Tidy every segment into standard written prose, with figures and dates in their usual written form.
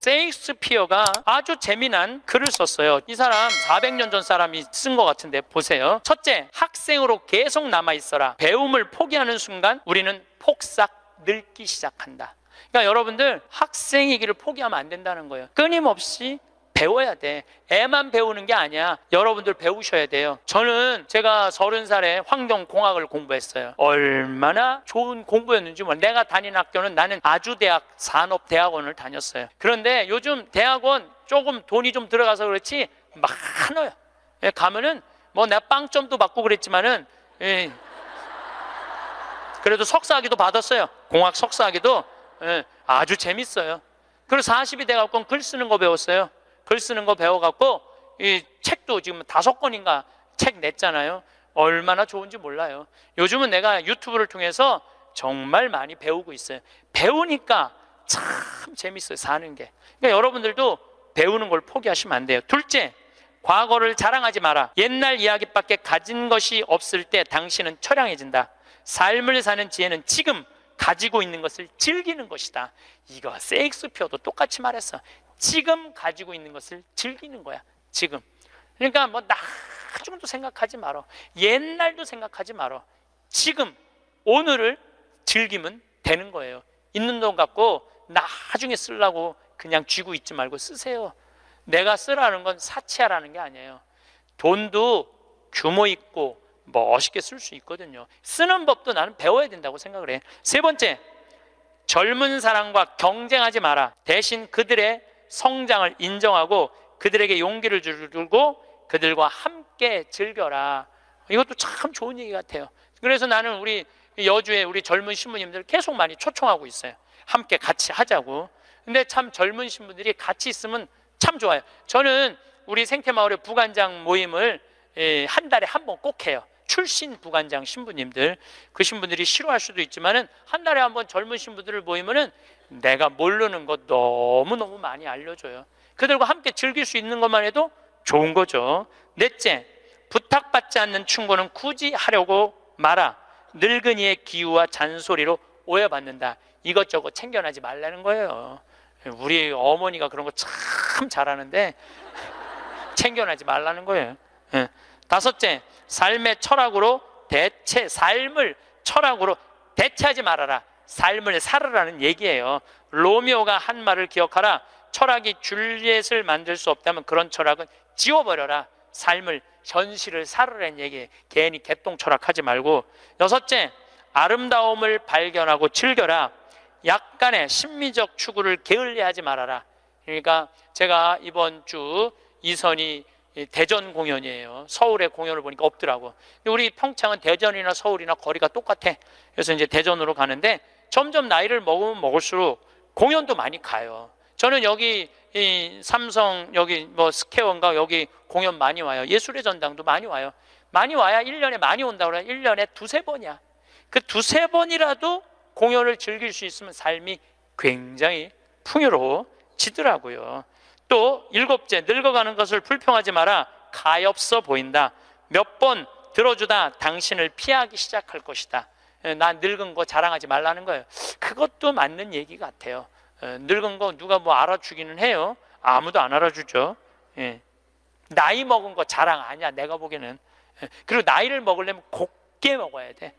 세익스피어가 아주 재미난 글을 썼어요. 이 사람 400년 전 사람이 쓴 것 같은데 보세요. 첫째, 학생으로 계속 남아있어라. 배움을 포기하는 순간 우리는 폭삭 늙기 시작한다. 그러니까 여러분들 학생이기를 포기하면 안 된다는 거예요. 끊임없이 배워야 돼. 애만 배우는 게 아니야. 여러분들 배우셔야 돼요. 저는 제가 30살에 환경공학을 공부했어요. 얼마나 좋은 공부였는지 몰라. 내가 다닌 학교는 나는 아주대학 산업대학원을 다녔어요. 그런데 요즘 대학원 조금 돈이 좀 들어가서 그렇지 많아요. 가면은 뭐 내가 빵점도 받고 그랬지만은 그래도 석사학위도 받았어요. 공학 석사학위도 아주 재밌어요. 그리고 40이 돼갖고 글 쓰는 거 배웠어요. 글 쓰는 거 배워갖고 이 책도 지금 5권인가 책 냈잖아요. 얼마나 좋은지 몰라요. 요즘은 내가 유튜브를 통해서 정말 많이 배우고 있어요. 배우니까 참 재밌어요, 사는 게. 그러니까 여러분들도 배우는 걸 포기하시면 안 돼요. 둘째, 과거를 자랑하지 마라. 옛날 이야기밖에 가진 것이 없을 때 당신은 처량해진다. 삶을 사는 지혜는 지금 가지고 있는 것을 즐기는 것이다. 이거 세익스피어도 똑같이 말했어. 지금 가지고 있는 것을 즐기는 거야. 지금. 그러니까 뭐 나중도 생각하지 말어. 옛날도 생각하지 말어. 지금 오늘을 즐기면 되는 거예요. 있는 돈 갖고 나중에 쓰려고 그냥 쥐고 있지 말고 쓰세요. 내가 쓰라는 건 사치하라는 게 아니에요. 돈도 규모 있고 멋있게 쓸 수 있거든요. 쓰는 법도 나는 배워야 된다고 생각을 해. 세 번째, 젊은 사람과 경쟁하지 마라. 대신 그들의 성장을 인정하고 그들에게 용기를 주고 그들과 함께 즐겨라. 이것도 참 좋은 얘기 같아요. 그래서 나는 우리 여주에 우리 젊은 신부님들 계속 많이 초청하고 있어요. 함께 같이 하자고. 근데 참 젊은 신부들이 같이 있으면 참 좋아요. 저는 우리 생태마을의 부관장 모임을 한 달에 한 번 꼭 해요. 출신 부관장 신부님들, 그 신부들이 싫어할 수도 있지만은 한 달에 한 번 젊은 신부들을 모이면은 내가 모르는 것 너무너무 많이 알려줘요. 그들과 함께 즐길 수 있는 것만 해도 좋은 거죠. 넷째, 부탁받지 않는 충고는 굳이 하려고 마라. 늙은이의 기우와 잔소리로 오해받는다. 이것저것 챙겨나지 말라는 거예요. 우리 어머니가 그런 거 참 잘하는데 챙겨나지 말라는 거예요. 다섯째, 삶의 철학으로 삶을 철학으로 대체하지 말아라. 삶을 살으라는 얘기예요. 로미오가 한 말을 기억하라. 철학이 줄리엣을 만들 수 없다면 그런 철학은 지워버려라. 삶을, 현실을 살으라는 얘기예요. 괜히 개똥 철학하지 말고. 여섯째, 아름다움을 발견하고 즐겨라. 약간의 심미적 추구를 게을리하지 말아라. 그러니까 제가 이번 주 이선희 대전 공연이에요. 서울에 공연을 보니까 없더라고. 우리 평창은 대전이나 서울이나 거리가 똑같아. 그래서 이제 대전으로 가는데 점점 나이를 먹으면 먹을수록 공연도 많이 가요. 저는 여기 이 삼성 여기 뭐 스퀘어인가 여기 공연 많이 와요. 예술의 전당도 많이 와요. 많이 와야 1년에 많이 온다고 그래요. 1년에 2-3번이야. 그 2-3번이라도 공연을 즐길 수 있으면 삶이 굉장히 풍요로워지더라고요. 또 일곱째, 늙어가는 것을 불평하지 마라. 가엾어 보인다. 몇 번 들어주다 당신을 피하기 시작할 것이다. 난 늙은 거 자랑하지 말라는 거예요. 그것도 맞는 얘기 같아요. 늙은 거 누가 뭐 알아주기는 해요. 아무도 안 알아주죠. 나이 먹은 거 자랑 아니야, 내가 보기에는. 그리고 나이를 먹으려면 곱게 먹어야 돼.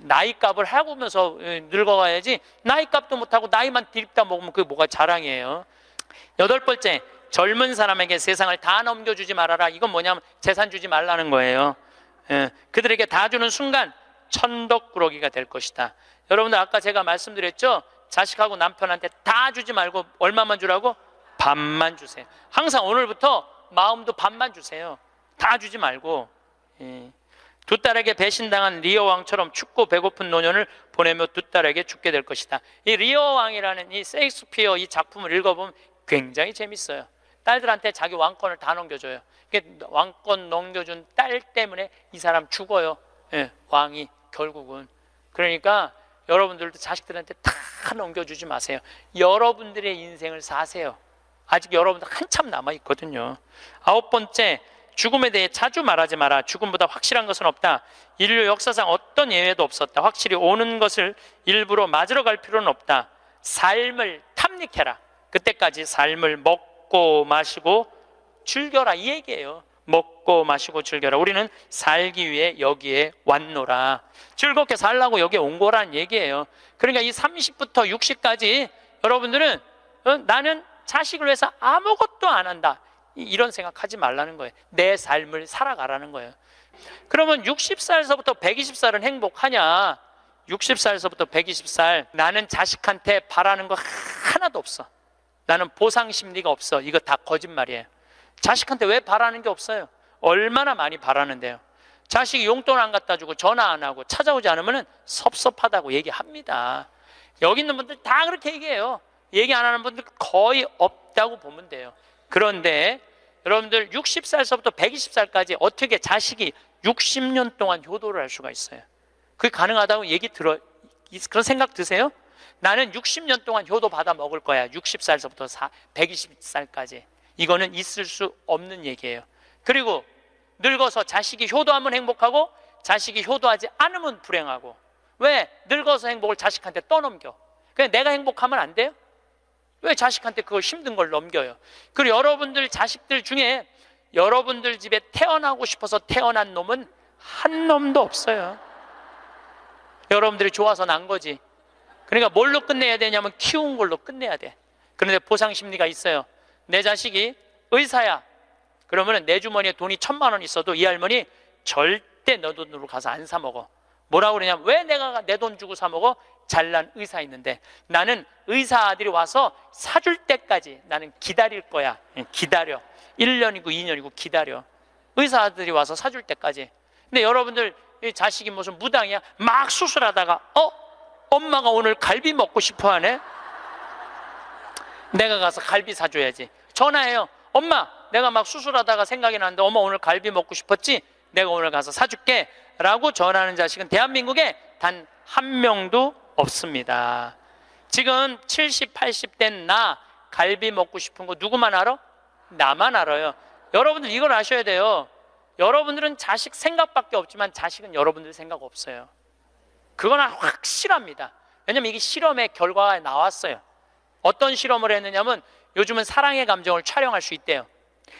나이값을 하고면서 늙어가야지. 나이값도 못하고 나이만 디립다 먹으면 그게 뭐가 자랑이에요. 여덟 번째, 젊은 사람에게 세상을 다 넘겨주지 말아라. 이건 뭐냐면 재산 주지 말라는 거예요. 그들에게 다 주는 순간 천덕꾸러기가 될 것이다. 여러분들 아까 제가 말씀드렸죠? 자식하고 남편한테 다 주지 말고 얼마만 주라고? 반만 주세요. 항상 오늘부터 마음도 반만 주세요. 다 주지 말고. 두 딸에게 배신당한 리어 왕처럼 춥고 배고픈 노년을 보내며 두 딸에게 죽게 될 것이다. 이 리어 왕이라는 이 세익스피어 이 작품을 읽어보면 굉장히 재밌어요. 딸들한테 자기 왕권을 다 넘겨줘요. 왕권 넘겨준 딸 때문에 이 사람 죽어요. 왕이 결국은. 그러니까 여러분들도 자식들한테 다 넘겨주지 마세요. 여러분들의 인생을 사세요. 아직 여러분들 한참 남아있거든요. 아홉 번째, 죽음에 대해 자주 말하지 마라. 죽음보다 확실한 것은 없다. 인류 역사상 어떤 예외도 없었다. 확실히 오는 것을 일부러 맞으러 갈 필요는 없다. 삶을 탐닉해라. 그때까지 삶을 먹고 마시고 즐겨라 이 얘기예요. 먹고 마시고 즐겨라. 우리는 살기 위해 여기에 왔노라. 즐겁게 살라고 여기에 온 거란 얘기예요. 그러니까 이 30부터 60까지 여러분들은 나는 자식을 위해서 아무것도 안 한다, 이런 생각하지 말라는 거예요. 내 삶을 살아가라는 거예요. 그러면 60살서부터 120살은 행복하냐? 60살서부터 120살 나는 자식한테 바라는 거 하나도 없어. 나는 보상 심리가 없어. 이거 다 거짓말이에요. 자식한테 왜 바라는 게 없어요? 얼마나 많이 바라는데요. 자식이 용돈 안 갖다 주고 전화 안 하고 찾아오지 않으면 섭섭하다고 얘기합니다. 여기 있는 분들 다 그렇게 얘기해요. 얘기 안 하는 분들 거의 없다고 보면 돼요. 그런데 여러분들 60살서부터 120살까지 어떻게 자식이 60년 동안 효도를 할 수가 있어요? 그게 가능하다고 그런 생각 드세요? 나는 60년 동안 효도 받아 먹을 거야. 60살서부터 120살까지. 이거는 있을 수 없는 얘기예요. 그리고 늙어서 자식이 효도하면 행복하고 자식이 효도하지 않으면 불행하고. 왜? 늙어서 행복을 자식한테 떠넘겨. 그냥 내가 행복하면 안 돼요? 왜 자식한테 그걸 힘든 걸 넘겨요? 그리고 여러분들 자식들 중에 여러분들 집에 태어나고 싶어서 태어난 놈은 한 놈도 없어요. 여러분들이 좋아서 난 거지. 그러니까 뭘로 끝내야 되냐면 키운 걸로 끝내야 돼. 그런데 보상 심리가 있어요. 내 자식이 의사야. 그러면 내 주머니에 돈이 1,000만 원 있어도 이 할머니 절대 너 돈으로 가서 안 사 먹어. 뭐라고 그러냐면 왜 내가 내 돈 주고 사 먹어? 잘난 의사 있는데 나는 의사 아들이 와서 사줄 때까지 나는 기다릴 거야. 기다려. 1년이고 2년이고 기다려. 의사 아들이 와서 사줄 때까지. 근데 여러분들 자식이 무슨 무당이야? 막 수술하다가 엄마가 오늘 갈비 먹고 싶어 하네? 내가 가서 갈비 사줘야지. 전화해요. 엄마, 내가 막 수술하다가 생각이 나는데 엄마 오늘 갈비 먹고 싶었지? 내가 오늘 가서 사줄게 라고 전화하는 자식은 대한민국에 단 한 명도 없습니다. 지금 70, 80 된 나 갈비 먹고 싶은 거 누구만 알아? 나만 알아요. 여러분들 이걸 아셔야 돼요. 여러분들은 자식 생각밖에 없지만 자식은 여러분들 생각 없어요. 그건 확실합니다. 왜냐면 이게 실험의 결과가 나왔어요. 어떤 실험을 했느냐면 요즘은 사랑의 감정을 촬영할 수 있대요.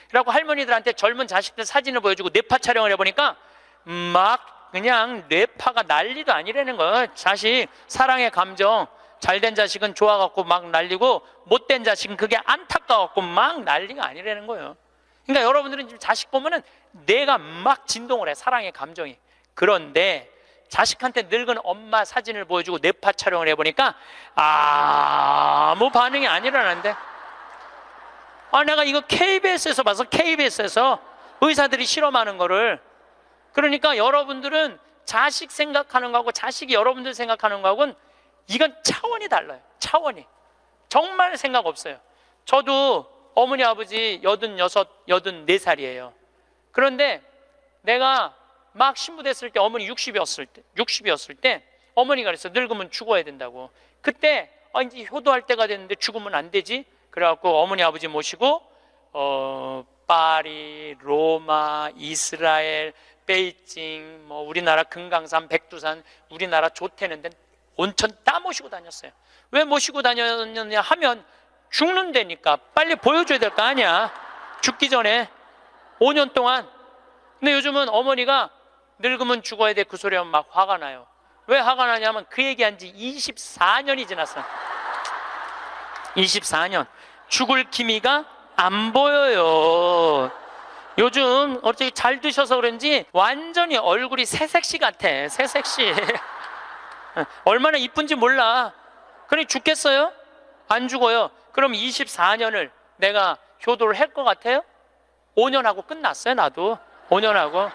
그래갖고 할머니들한테 젊은 자식들 사진을 보여주고 뇌파 촬영을 해보니까 막 그냥 뇌파가 난리도 아니라는 거예요. 자식 사랑의 감정 잘된 자식은 좋아갖고 막 난리고 못된 자식은 그게 안타까워갖고 막 난리가 아니라는 거예요. 그러니까 여러분들은 지금 자식 보면은 내가 막 진동을 해, 사랑의 감정이. 그런데 자식한테 늙은 엄마 사진을 보여주고 뇌파 촬영을 해보니까 아무 반응이 안 일어나는데, 내가 이거 KBS에서 봐서, KBS에서 의사들이 실험하는 거를. 그러니까 여러분들은 자식 생각하는 거하고 자식이 여러분들 생각하는 거하고는 이건 차원이 달라요. 차원이 정말 생각 없어요. 저도 어머니 아버지 86, 84살이에요 그런데 내가 막 신부됐을 때 어머니 60이었을 때 어머니가 그랬어. 늙으면 죽어야 된다고. 그때 이제 효도할 때가 됐는데 죽으면 안 되지. 그래갖고 어머니 아버지 모시고 파리, 로마, 이스라엘, 베이징, 우리나라 금강산, 백두산, 우리나라 좋다는 데 온천 다 모시고 다녔어요. 왜 모시고 다녔느냐 하면 죽는다니까. 빨리 보여줘야 될 거 아니야, 죽기 전에 5년 동안. 근데 요즘은 어머니가 늙으면 죽어야 돼 그 소리 하면 막 화가 나요. 왜 화가 나냐면 그 얘기한 지 24년이 지났어. 24년 죽을 기미가 안 보여요. 요즘 어떻게 잘 드셔서 그런지 완전히 얼굴이 새색시 같아. 새색시. 얼마나 이쁜지 몰라. 그러니 죽겠어요? 안 죽어요. 그럼 24년을 내가 효도를 할 것 같아요? 5년 하고 끝났어요. 나도 5년 하고.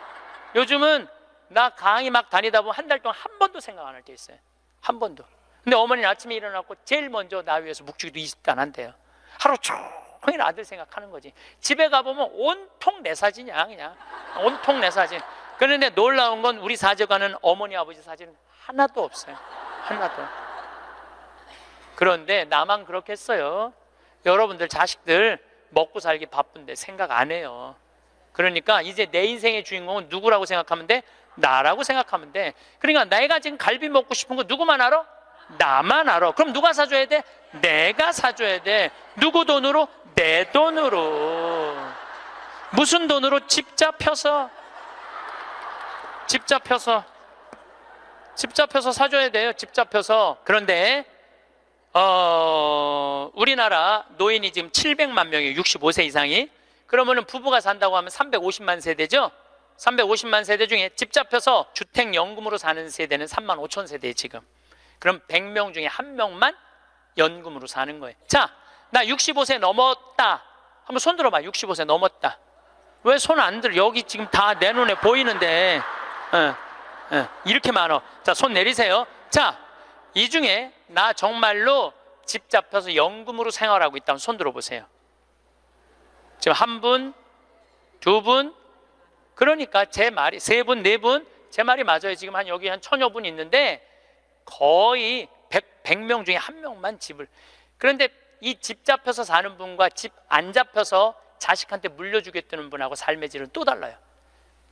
요즘은 나 강의 막 다니다 보면 한 달 동안 한 번도 생각 안 할 때 있어요. 한 번도. 근데 어머니는 아침에 일어나고 제일 먼저 나 위해서 묵주기도 20도 안 한대요. 하루 종일 아들 생각하는 거지. 집에 가보면 온통 내 사진이야. 그냥 온통 내 사진. 그런데 놀라운 건 우리 사제관은 어머니 아버지 사진 하나도 없어요. 하나도. 그런데 나만 그렇겠어요? 여러분들 자식들 먹고 살기 바쁜데 생각 안 해요. 그러니까 이제 내 인생의 주인공은 누구라고 생각하면 돼? 나라고 생각하면 돼. 그러니까 내가 지금 갈비 먹고 싶은 거 누구만 알아? 나만 알아. 그럼 누가 사줘야 돼? 내가 사줘야 돼. 누구 돈으로? 내 돈으로. 무슨 돈으로? 집 잡혀서 사줘야 돼요. 집 잡혀서. 그런데 우리나라 노인이 지금 700만 명이에요. 65세 이상이. 그러면은 부부가 산다고 하면 350만 세대죠. 350만 세대 중에 집 잡혀서 주택연금으로 사는 세대는 3만 5천 세대예요 지금. 그럼 100명 중에 1명만 연금으로 사는 거예요. 자, 나 65세 넘었다. 한번 손 들어봐. 65세 넘었다. 왜 손 안 들어? 여기 지금 다 내 눈에 보이는데 이렇게 많어. 자, 손 내리세요. 자, 이 중에 나 정말로 집 잡혀서 연금으로 생활하고 있다면 손 들어보세요. 지금 한 분, 두 분, 그러니까 제 말이 세 분, 네 분, 제 말이 맞아요. 지금 여기 한 1000여 분 있는데 거의 100명 중에 1명만 집을. 그런데 이 집 잡혀서 사는 분과 집 안 잡혀서 자식한테 물려주겠다는 분하고 삶의 질은 또 달라요.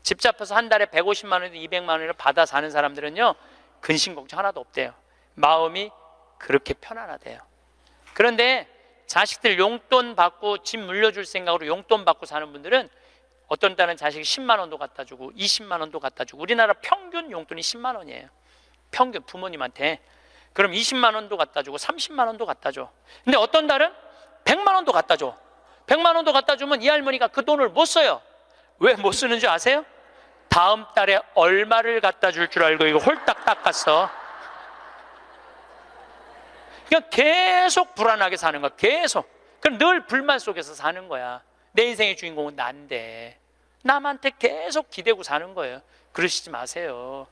집 잡혀서 한 달에 150만 원, 200만 원을 받아 사는 사람들은요, 근심 걱정 하나도 없대요. 마음이 그렇게 편안하대요. 그런데 자식들 용돈 받고 집 물려줄 생각으로 용돈 받고 사는 분들은 어떤 딸은 자식이 10만 원도 갖다 주고 20만 원도 갖다 주고. 우리나라 평균 용돈이 10만 원이에요. 평균 부모님한테. 그럼 20만 원도 갖다 주고 30만 원도 갖다 줘. 근데 어떤 달은 100만 원도 갖다 줘. 100만 원도 갖다 주면 이 할머니가 그 돈을 못 써요. 왜 못 쓰는 줄 아세요? 다음 달에 얼마를 갖다 줄 줄 알고 이거 홀딱 닦았어. 그냥 계속 불안하게 사는 거야. 계속. 그럼 늘 불만 속에서 사는 거야. 내 인생의 주인공은 난데 남한테 계속 기대고 사는 거예요. 그러시지 마세요.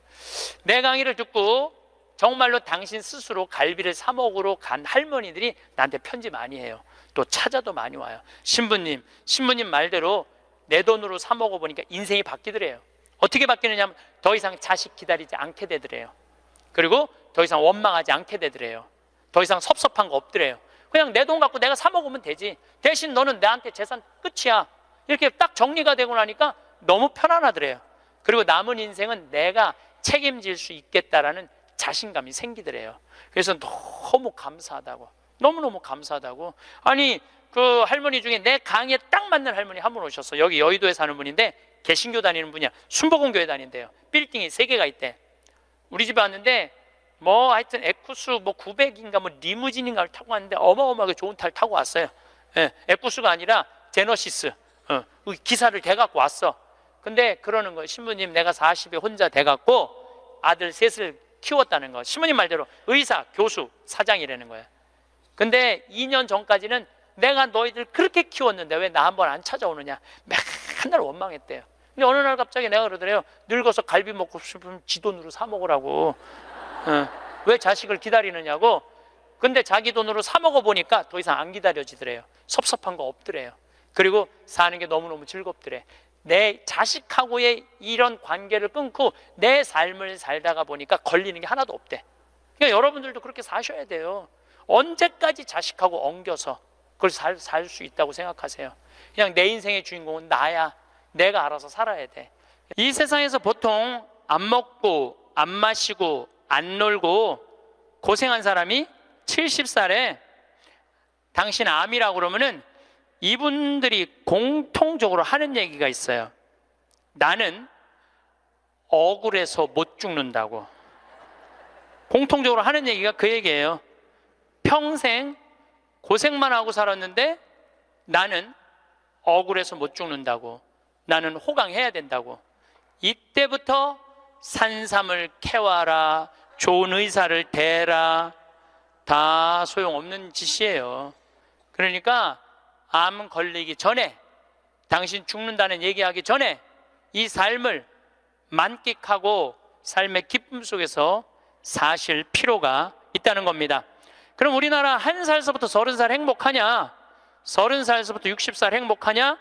내 강의를 듣고 정말로 당신 스스로 갈비를 사 먹으러 간 할머니들이 나한테 편지 많이 해요. 또 찾아도 많이 와요. 신부님 말대로 내 돈으로 사 먹어보니까 인생이 바뀌더래요. 어떻게 바뀌느냐면 더 이상 자식 기다리지 않게 되더래요. 그리고 더 이상 원망하지 않게 되더래요. 더 이상 섭섭한 거 없더래요. 그냥 내 돈 갖고 내가 사 먹으면 되지. 대신 너는 나한테 재산 끝이야. 이렇게 딱 정리가 되고 나니까 너무 편안하더래요. 그리고 남은 인생은 내가 책임질 수 있겠다라는 자신감이 생기더래요. 그래서 너무 감사하다고. 너무너무 감사하다고. 아니, 그 할머니 중에 내 강의에 딱 맞는 할머니 한 분 오셨어. 여기 여의도에 사는 분인데 개신교 다니는 분이야. 순복음교회 다닌대요. 빌딩이 3개가 있대. 우리 집에 왔는데 뭐 하여튼 에쿠스 뭐 900인가 뭐 리무진인가를 타고 왔는데 어마어마하게 좋은 차를 타고 왔어요. 예, 에쿠스가 아니라 제너시스. 기사를 대갖고 왔어. 근데 그러는 거예요. 신부님, 내가 40에 혼자 돼갖고 아들 셋을 키웠다는 거. 신부님 말대로 의사, 교수, 사장이라는 거예요. 근데 2년 전까지는 내가 너희들 그렇게 키웠는데 왜 나 한번 안 찾아오느냐, 맨날 원망했대요. 근데 어느 날 갑자기 내가 그러더래요. 늙어서 갈비 먹고 싶으면 지 돈으로 사 먹으라고. 왜 자식을 기다리느냐고. 근데 자기 돈으로 사 먹어보니까 더 이상 안 기다려지더래요. 섭섭한 거 없더래요. 그리고 사는 게 너무너무 즐겁더래. 내 자식하고의 이런 관계를 끊고 내 삶을 살다가 보니까 걸리는 게 하나도 없대. 그러니까 여러분들도 그렇게 사셔야 돼요. 언제까지 자식하고 엉겨서 그걸 살 수 있다고 생각하세요? 그냥 내 인생의 주인공은 나야. 내가 알아서 살아야 돼. 이 세상에서 보통 안 먹고 안 마시고 안 놀고 고생한 사람이 70살에 당신 암이라고 그러면은 이분들이 공통적으로 하는 얘기가 있어요. 나는 억울해서 못 죽는다고. 공통적으로 하는 얘기가 그 얘기예요. 평생 고생만 하고 살았는데 나는 억울해서 못 죽는다고. 나는 호강해야 된다고. 이때부터 산삼을 캐와라, 좋은 의사를 대라, 다 소용없는 짓이에요. 그러니까 암 걸리기 전에, 당신 죽는다는 얘기하기 전에 이 삶을 만끽하고 삶의 기쁨 속에서 사실 필요가 있다는 겁니다. 그럼 우리나라 1살서부터 30살 행복하냐? 30살서부터 60살 행복하냐?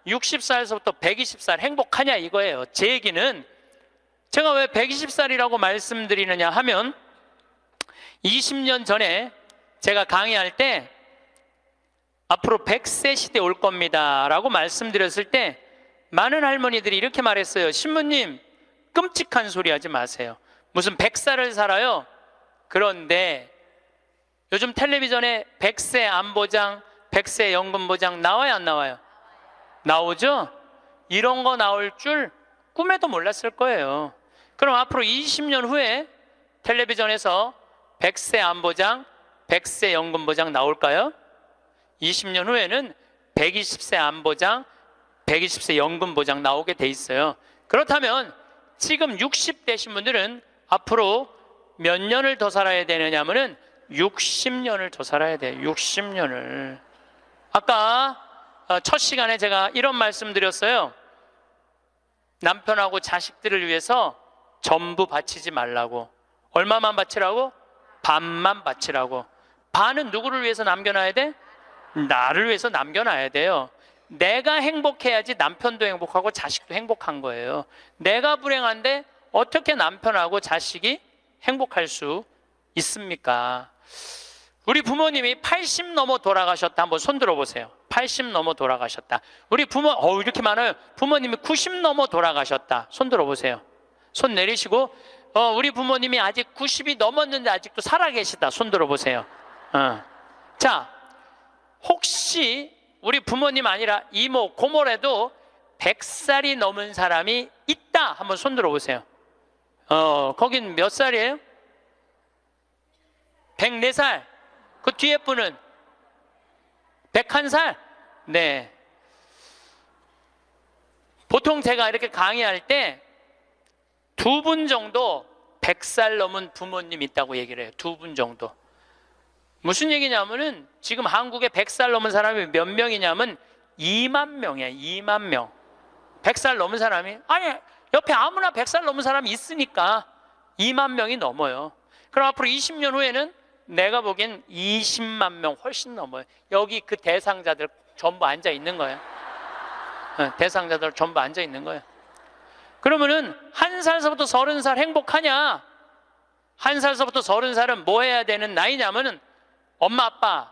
60살서부터 120살 행복하냐 이거예요. 제 얘기는 제가 왜 120살이라고 말씀드리느냐 하면 20년 전에 제가 강의할 때 앞으로 100세 시대 올 겁니다 라고 말씀드렸을 때 많은 할머니들이 이렇게 말했어요. 신부님, 끔찍한 소리 하지 마세요. 무슨 100살을 살아요? 그런데 요즘 텔레비전에 100세 안보장, 100세 연금보장 나와요, 안 나와요? 나오죠? 이런 거 나올 줄 꿈에도 몰랐을 거예요. 그럼 앞으로 20년 후에 텔레비전에서 100세 안보장, 100세 연금보장 나올까요? 20년 후에는 120세 안보장, 120세 연금보장 나오게 돼 있어요. 그렇다면 지금 60대신 분들은 앞으로 몇 년을 더 살아야 되느냐면은 60년을 더 살아야 돼요. 60년을. 아까 첫 시간에 제가 이런 말씀 드렸어요. 남편하고 자식들을 위해서 전부 바치지 말라고. 얼마만 바치라고? 반만 바치라고. 반은 누구를 위해서 남겨놔야 돼? 나를 위해서 남겨놔야 돼요. 내가 행복해야지 남편도 행복하고 자식도 행복한 거예요. 내가 불행한데 어떻게 남편하고 자식이 행복할 수 있습니까? 우리 부모님이 80 넘어 돌아가셨다. 한번 손 들어보세요. 80 넘어 돌아가셨다. 우리 부모, 이렇게 많아요. 부모님이 90 넘어 돌아가셨다. 손 들어보세요. 손 내리시고, 우리 부모님이 아직 90이 넘었는데 아직도 살아계시다. 손 들어보세요. 자, 혹시 우리 부모님 아니라 이모, 고모라도 100살이 넘은 사람이 있다. 한번 손 들어보세요. 거긴 몇 살이에요? 104살. 그 뒤에 분은 101살? 네. 보통 제가 이렇게 강의할 때 2분 정도 100살 넘은 부모님 있다고 얘기를 해요. 2분 정도. 무슨 얘기냐면은 지금 한국에 100살 넘은 사람이 몇 명이냐면 2만 명이에요. 2만 명. 100살 넘은 사람이, 아니, 옆에 아무나 100살 넘은 사람이 있으니까 2만 명이 넘어요. 그럼 앞으로 20년 후에는 내가 보기엔 20만 명 훨씬 넘어요. 여기 그 대상자들 전부 앉아 있는 거예요. 대상자들 전부 앉아 있는 거예요. 그러면은 1살서부터 30살 행복하냐? 1살서부터 30살은 뭐 해야 되는 나이냐면은 엄마 아빠,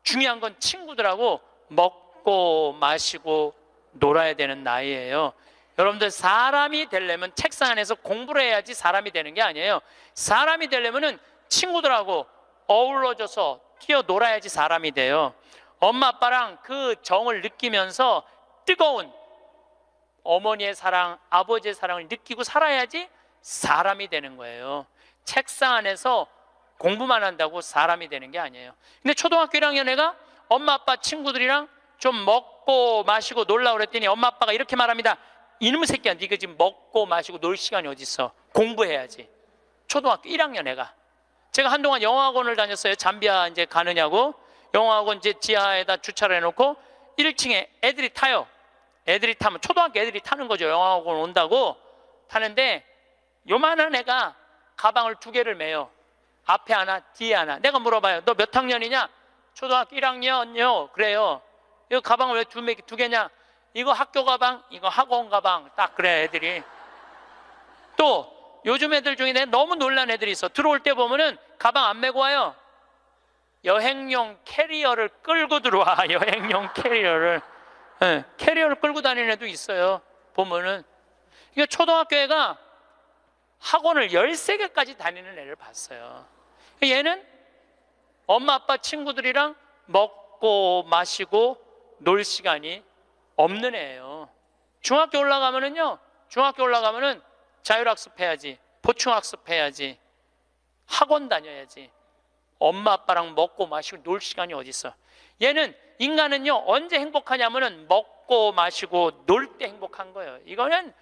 중요한 건 친구들하고 먹고 마시고 놀아야 되는 나이예요. 여러분들, 사람이 되려면 책상 안에서 공부를 해야지 사람이 되는 게 아니에요. 사람이 되려면은 친구들하고 어우러져서 뛰어놀아야지 사람이 돼요. 엄마 아빠랑 그 정을 느끼면서 뜨거운 어머니의 사랑, 아버지의 사랑을 느끼고 살아야지 사람이 되는 거예요. 책상 안에서 공부만 한다고 사람이 되는 게 아니에요. 근데 초등학교 1학년 애가 엄마 아빠 친구들이랑 좀 먹고 마시고 놀라고 그랬더니 엄마 아빠가 이렇게 말합니다. 이놈의 새끼야, 네가 지금 먹고 마시고 놀 시간이 어디 있어? 공부해야지. 초등학교 1학년 애가. 제가 한동안 영어학원을 다녔어요. 잠비아 이제 가느냐고. 영어학원 이제 지하에다 주차를 해놓고 1층에 애들이 타요. 애들이 타면 초등학교 애들이 타는 거죠. 영어학원 온다고 타는데 요만한 애가 가방을 2개를 메요. 앞에 하나, 뒤에 하나. 내가 물어봐요. 너 몇 학년이냐? 초등학교 1학년요. 그래요. 이거 가방을 왜 2개냐? 이거 학교 가방, 이거 학원 가방. 딱 그래, 애들이. 또 요즘 애들 중에 내가 너무 놀란 애들이 있어. 들어올 때 보면은 가방 안 메고 와요. 여행용 캐리어를 끌고 들어와. 여행용 캐리어를. 네, 캐리어를 끌고 다니는 애도 있어요. 보면은. 이게 초등학교 애가 학원을 13개까지 다니는 애를 봤어요. 얘는 엄마 아빠 친구들이랑 먹고 마시고 놀 시간이 없는 애예요. 중학교 올라가면은요, 중학교 올라가면은 자율학습 해야지, 보충학습 해야지, 학원 다녀야지. 엄마 아빠랑 먹고 마시고 놀 시간이 어디 있어? 얘는, 인간은요 언제 행복하냐면은 먹고 마시고 놀 때 행복한 거예요. 이거는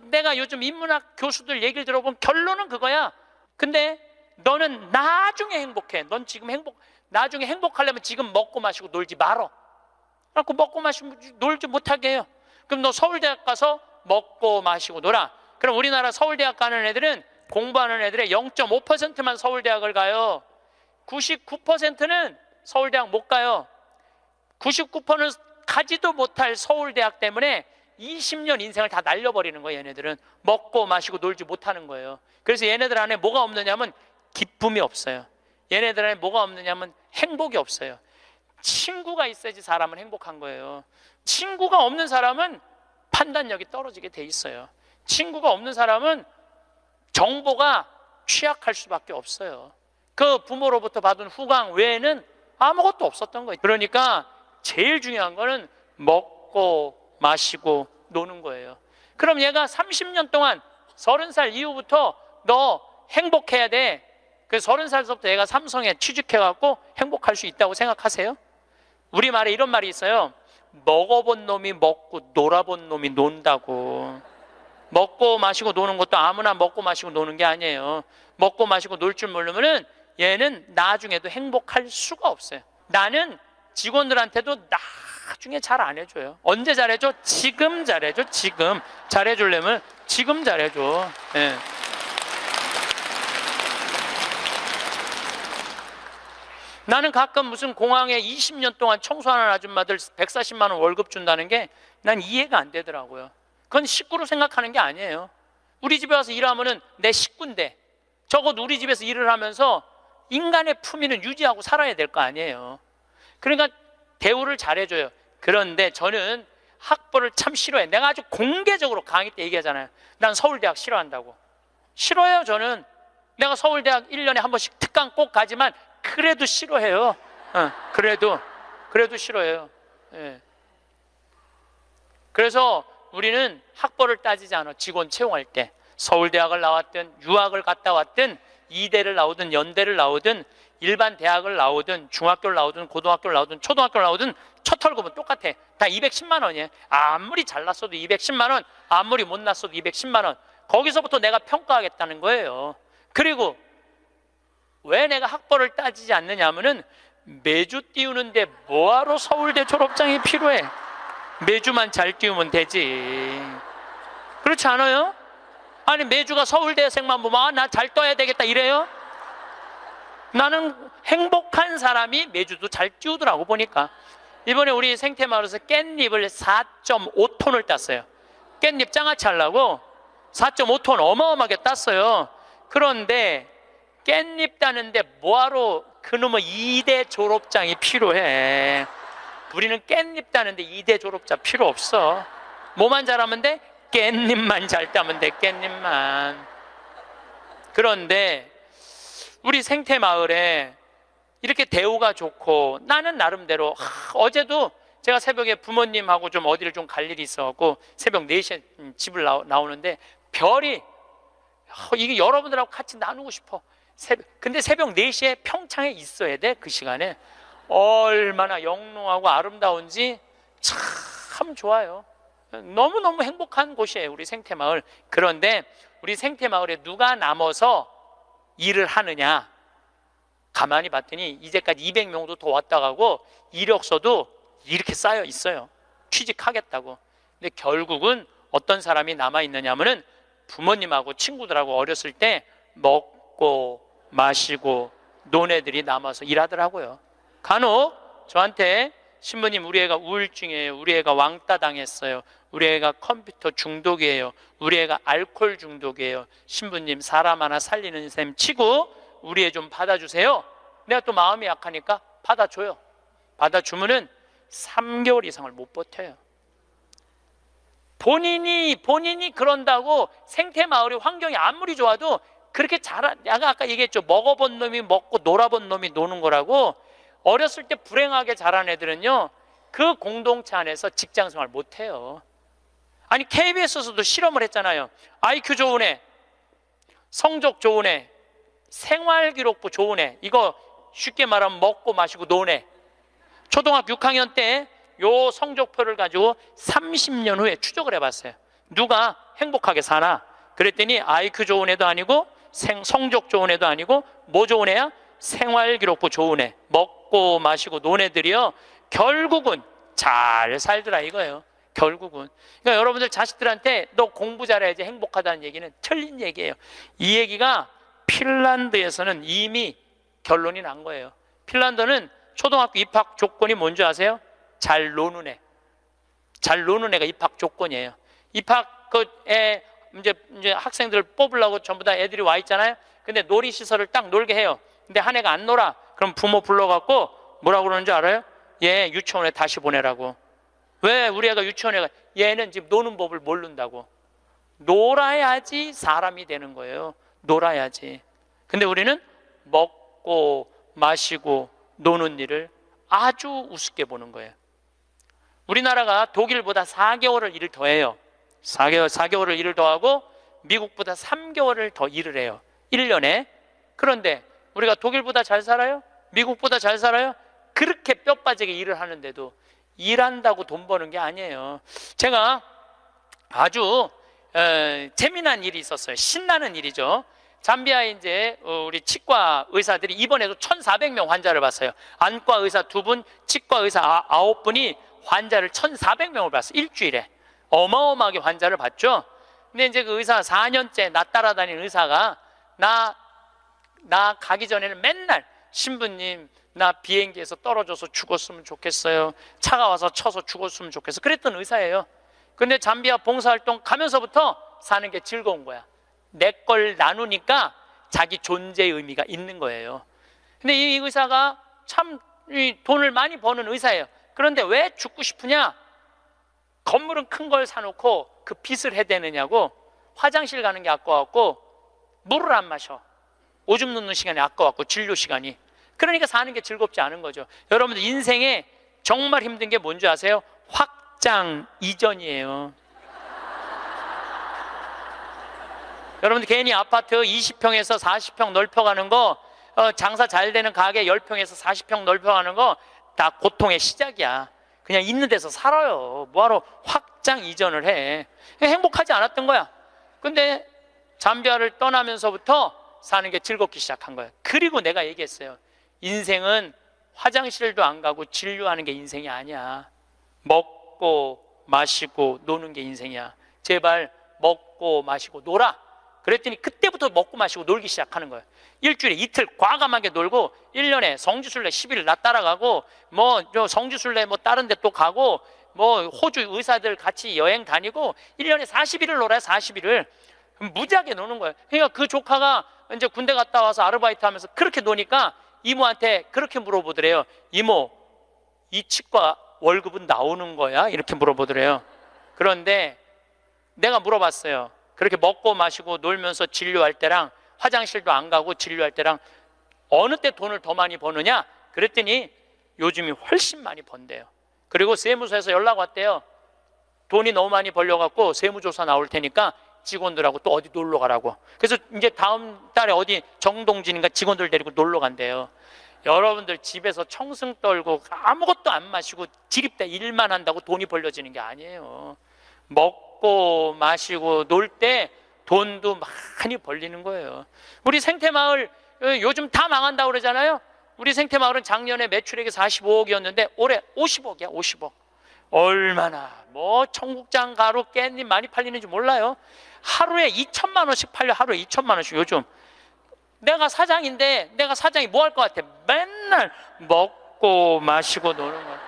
내가 요즘 인문학 교수들 얘기를 들어보면 결론은 그거야. 근데 너는 나중에 행복해. 넌 지금 나중에 행복하려면 지금 먹고 마시고 놀지 말어. 그래갖고 먹고 마시고 놀지 못하게 해요. 그럼 너 서울대학 가서 먹고 마시고 놀아. 그럼 우리나라 서울대학 가는 애들은, 공부하는 애들의 0.5%만 서울대학을 가요. 99%는 서울대학 못 가요. 99%는 가지도 못할 서울대학 때문에 20년 인생을 다 날려버리는 거예요. 얘네들은 먹고 마시고 놀지 못하는 거예요. 그래서 얘네들 안에 뭐가 없느냐면 기쁨이 없어요. 얘네들 안에 뭐가 없느냐면 행복이 없어요. 친구가 있어야지 사람은 행복한 거예요. 친구가 없는 사람은 판단력이 떨어지게 돼 있어요. 친구가 없는 사람은 정보가 취약할 수밖에 없어요. 그 부모로부터 받은 후광 외에는 아무것도 없었던 거예요. 그러니까 제일 중요한 거는 먹고 마시고 노는 거예요. 그럼 얘가 30년 동안 30살 이후부터 너 행복해야 돼. 그 30살부터 얘가 삼성에 취직해갖고 행복할 수 있다고 생각하세요? 우리말에 이런 말이 있어요. 먹어본 놈이 먹고 놀아본 놈이 논다고. 먹고 마시고 노는 것도 아무나 먹고 마시고 노는 게 아니에요. 먹고 마시고 놀 줄 모르면은 얘는 나중에도 행복할 수가 없어요. 나는 직원들한테도 나중에 잘 안 해줘요. 언제 잘해줘? 지금 잘해줘. 지금 잘해주려면 지금 잘해줘. 네. 나는 가끔 무슨 공항에 20년 동안 청소하는 아줌마들 140만 원 월급 준다는 게 난 이해가 안 되더라고요. 그건 식구로 생각하는 게 아니에요. 우리 집에 와서 일하면은 내 식구인데 적어도 우리 집에서 일을 하면서 인간의 품위는 유지하고 살아야 될 거 아니에요. 그러니까 대우를 잘해줘요. 그런데 저는 학벌을 참 싫어해. 내가 아주 공개적으로 강의 때 얘기하잖아요. 난 서울대학 싫어한다고. 싫어해요. 저는 내가 서울대학 1년에 한 번씩 특강 꼭 가지만 그래도 싫어해요. 그래도 싫어해요. 예. 그래서 우리는 학벌을 따지지 않아. 직원 채용할 때 서울대학을 나왔든 유학을 갔다 왔든 이대를 나오든 연대를 나오든 일반 대학을 나오든 중학교를 나오든 고등학교를 나오든 초등학교를 나오든 첫 월급은 똑같아. 다 210만 원이에요. 아무리 잘났어도 210만 원, 아무리 못났어도 210만 원. 거기서부터 내가 평가하겠다는 거예요. 그리고 왜 내가 학벌을 따지지 않느냐 하면은 매주 띄우는데 뭐하러 서울대 졸업장이 필요해? 매주만 잘 띄우면 되지. 그렇지 않아요? 아니 매주가 서울대생만 보면 나 잘 떠야 되겠다 이래요? 나는 행복한 사람이 매주도 잘 띄우더라고 보니까. 이번에 우리 생태마을에서 깻잎을 4.5톤을 땄어요. 깻잎 장아찌 하려고 4.5톤 어마어마하게 땄어요. 그런데 깻잎 따는데 뭐하러 그놈의 2대 졸업장이 필요해? 우리는 깻잎 따는데 2대 졸업장 필요 없어. 뭐만 잘하면 돼? 깻잎만 잘 따면 돼. 깻잎만. 그런데 우리 생태마을에 이렇게 대우가 좋고 나는 나름대로 어제도 제가 새벽에 부모님하고 좀 어디를 좀 갈 일이 있어갖고 새벽 4시에 집을 나오는데 별이 이게 여러분들하고 같이 나누고 싶어. 근데 새벽 4시에 평창에 있어야 돼. 그 시간에 얼마나 영롱하고 아름다운지 참 좋아요. 너무너무 행복한 곳이에요 우리 생태마을. 그런데 우리 생태마을에 누가 남아서 일을 하느냐 가만히 봤더니 이제까지 200명도 더 왔다 가고 이력서도 이렇게 쌓여 있어요. 취직하겠다고. 근데 결국은 어떤 사람이 남아있느냐 하면은 부모님하고 친구들하고 어렸을 때 먹고 마시고 논 애들이 남아서 일하더라고요. 간혹 저한테 신부님 우리 애가 우울증이에요. 우리 애가 왕따 당했어요. 우리 애가 컴퓨터 중독이에요. 우리 애가 알코올 중독이에요. 신부님 사람 하나 살리는 셈 치고 우리 애 좀 받아주세요. 내가 또 마음이 약하니까 받아줘요. 받아주면은 3개월 이상을 못 버텨요. 본인이 그런다고 생태마을의 환경이 아무리 좋아도 그렇게 내가 아까 얘기했죠. 먹어본 놈이 먹고 놀아본 놈이 노는 거라고. 어렸을 때 불행하게 자란 애들은요 그 공동체 안에서 직장생활 못해요. 아니 KBS에서도 실험을 했잖아요. IQ 좋은 애, 성적 좋은 애, 생활기록부 좋은 애, 이거 쉽게 말하면 먹고 마시고 노는 애. 초등학교 6학년 때 요 성적표를 가지고 30년 후에 추적을 해봤어요. 누가 행복하게 사나? 그랬더니 IQ 좋은 애도 아니고 성적 좋은 애도 아니고 뭐 좋은 애야? 생활기록부 좋은 애, 먹고 마시고 노는 애들이요 결국은 잘 살더라 이거예요. 결국은. 그러니까 여러분들 자식들한테 너 공부 잘해야지 행복하다는 얘기는 틀린 얘기예요. 이 얘기가 핀란드에서는 이미 결론이 난 거예요. 핀란드는 초등학교 입학 조건이 뭔지 아세요? 잘 노는 애. 잘 노는 애가 입학 조건이에요. 입학 이제 학생들 뽑으려고 전부 다 애들이 와 있잖아요. 근데 놀이시설을 딱 놀게 해요. 근데 한 애가 안 놀아. 그럼 부모 불러갖고 뭐라고 그러는지 알아요? 얘 유치원에 다시 보내라고. 왜 우리 애가 유치원에 가? 얘는 지금 노는 법을 모른다고. 놀아야지 사람이 되는 거예요. 놀아야지. 근데 우리는 먹고 먹고 마시고 노는 일을 아주 우습게 보는 거예요. 우리나라가 독일보다 4개월을 일을 더 해요. 4개월을 일을 더 하고 미국보다 3개월을 더 일을 해요. 1년에. 그런데 우리가 독일보다 잘 살아요? 미국보다 잘 살아요? 그렇게 뼈 빠지게 일을 하는데도 일한다고 돈 버는 게 아니에요. 제가 아주 재미난 일이 있었어요. 신나는 일이죠. 잠비아에 이제 우리 치과 의사들이 입원해서 1,400명 환자를 봤어요. 안과 의사 2분, 치과 의사 9분이 환자를 1,400명을 봤어요. 일주일에. 어마어마하게 환자를 봤죠. 근데 이제 그 의사 4년째 나 따라다니는 의사가 나 가기 전에는 맨날 신부님 나 비행기에서 떨어져서 죽었으면 좋겠어요. 차가 와서 쳐서 죽었으면 좋겠어. 그랬던 의사예요. 근데 잠비아 봉사활동 가면서부터 사는 게 즐거운 거야. 내 걸 나누니까 자기 존재의 의미가 있는 거예요. 근데 이 의사가 참 돈을 많이 버는 의사예요. 그런데 왜 죽고 싶으냐? 건물은 큰 걸 사놓고 그 빚을 해대느냐고. 화장실 가는 게 아까웠고 물을 안 마셔. 오줌 누는 시간이 아까웠고 진료 시간이. 그러니까 사는 게 즐겁지 않은 거죠. 여러분들 인생에 정말 힘든 게 뭔지 아세요? 확장 이전이에요. 여러분들 괜히 아파트 20평에서 40평 넓혀가는 거, 장사 잘 되는 가게 10평에서 40평 넓혀가는 거 다 고통의 시작이야. 그냥 있는 데서 살아요. 뭐하러 확장 이전을 해. 행복하지 않았던 거야. 근데 잠비아를 떠나면서부터 사는 게 즐겁기 시작한 거예요. 그리고 내가 얘기했어요. 인생은 화장실도 안 가고 진료하는 게 인생이 아니야. 먹고 마시고 노는 게 인생이야. 제발 먹고 마시고 놀아. 그랬더니 그때부터 먹고 마시고 놀기 시작하는 거예요. 일주일에 이틀 과감하게 놀고 1년에 성지순례 10일 나 따라가고 뭐 성지순례 뭐 다른 데 또 가고 뭐 호주 의사들 같이 여행 다니고 1년에 40일을 놀아요. 40일을 무지하게 노는 거예요. 그러니까 그 조카가 이제 군대 갔다 와서 아르바이트 하면서 그렇게 노니까 이모한테 그렇게 물어보더래요. 이모, 이 치과 월급은 나오는 거야? 이렇게 물어보더래요. 그런데 내가 물어봤어요. 그렇게 먹고 마시고 놀면서 진료할 때랑 화장실도 안 가고 진료할 때랑 어느 때 돈을 더 많이 버느냐? 그랬더니 요즘이 훨씬 많이 번대요. 그리고 세무서에서 연락 왔대요. 돈이 너무 많이 벌려갖고 세무조사 나올 테니까 직원들하고 또 어디 놀러 가라고. 그래서 이제 다음 달에 어디 정동진인가 직원들 데리고 놀러 간대요. 여러분들 집에서 청승 떨고 아무것도 안 마시고 지립대 일만 한다고 돈이 벌려지는 게 아니에요. 먹고 마시고 놀 때 돈도 많이 벌리는 거예요. 우리 생태마을 요즘 다 망한다고 그러잖아요. 우리 생태마을은 작년에 매출액이 45억이었는데 올해 50억이야. 50억. 얼마나 뭐 청국장 가루 깻잎 많이 팔리는지 몰라요. 하루에 2천만 원씩 팔려. 하루에 2천만 원씩. 요즘 내가 사장인데 내가 사장이 뭐 할 것 같아? 맨날 먹고 마시고 노는 거야.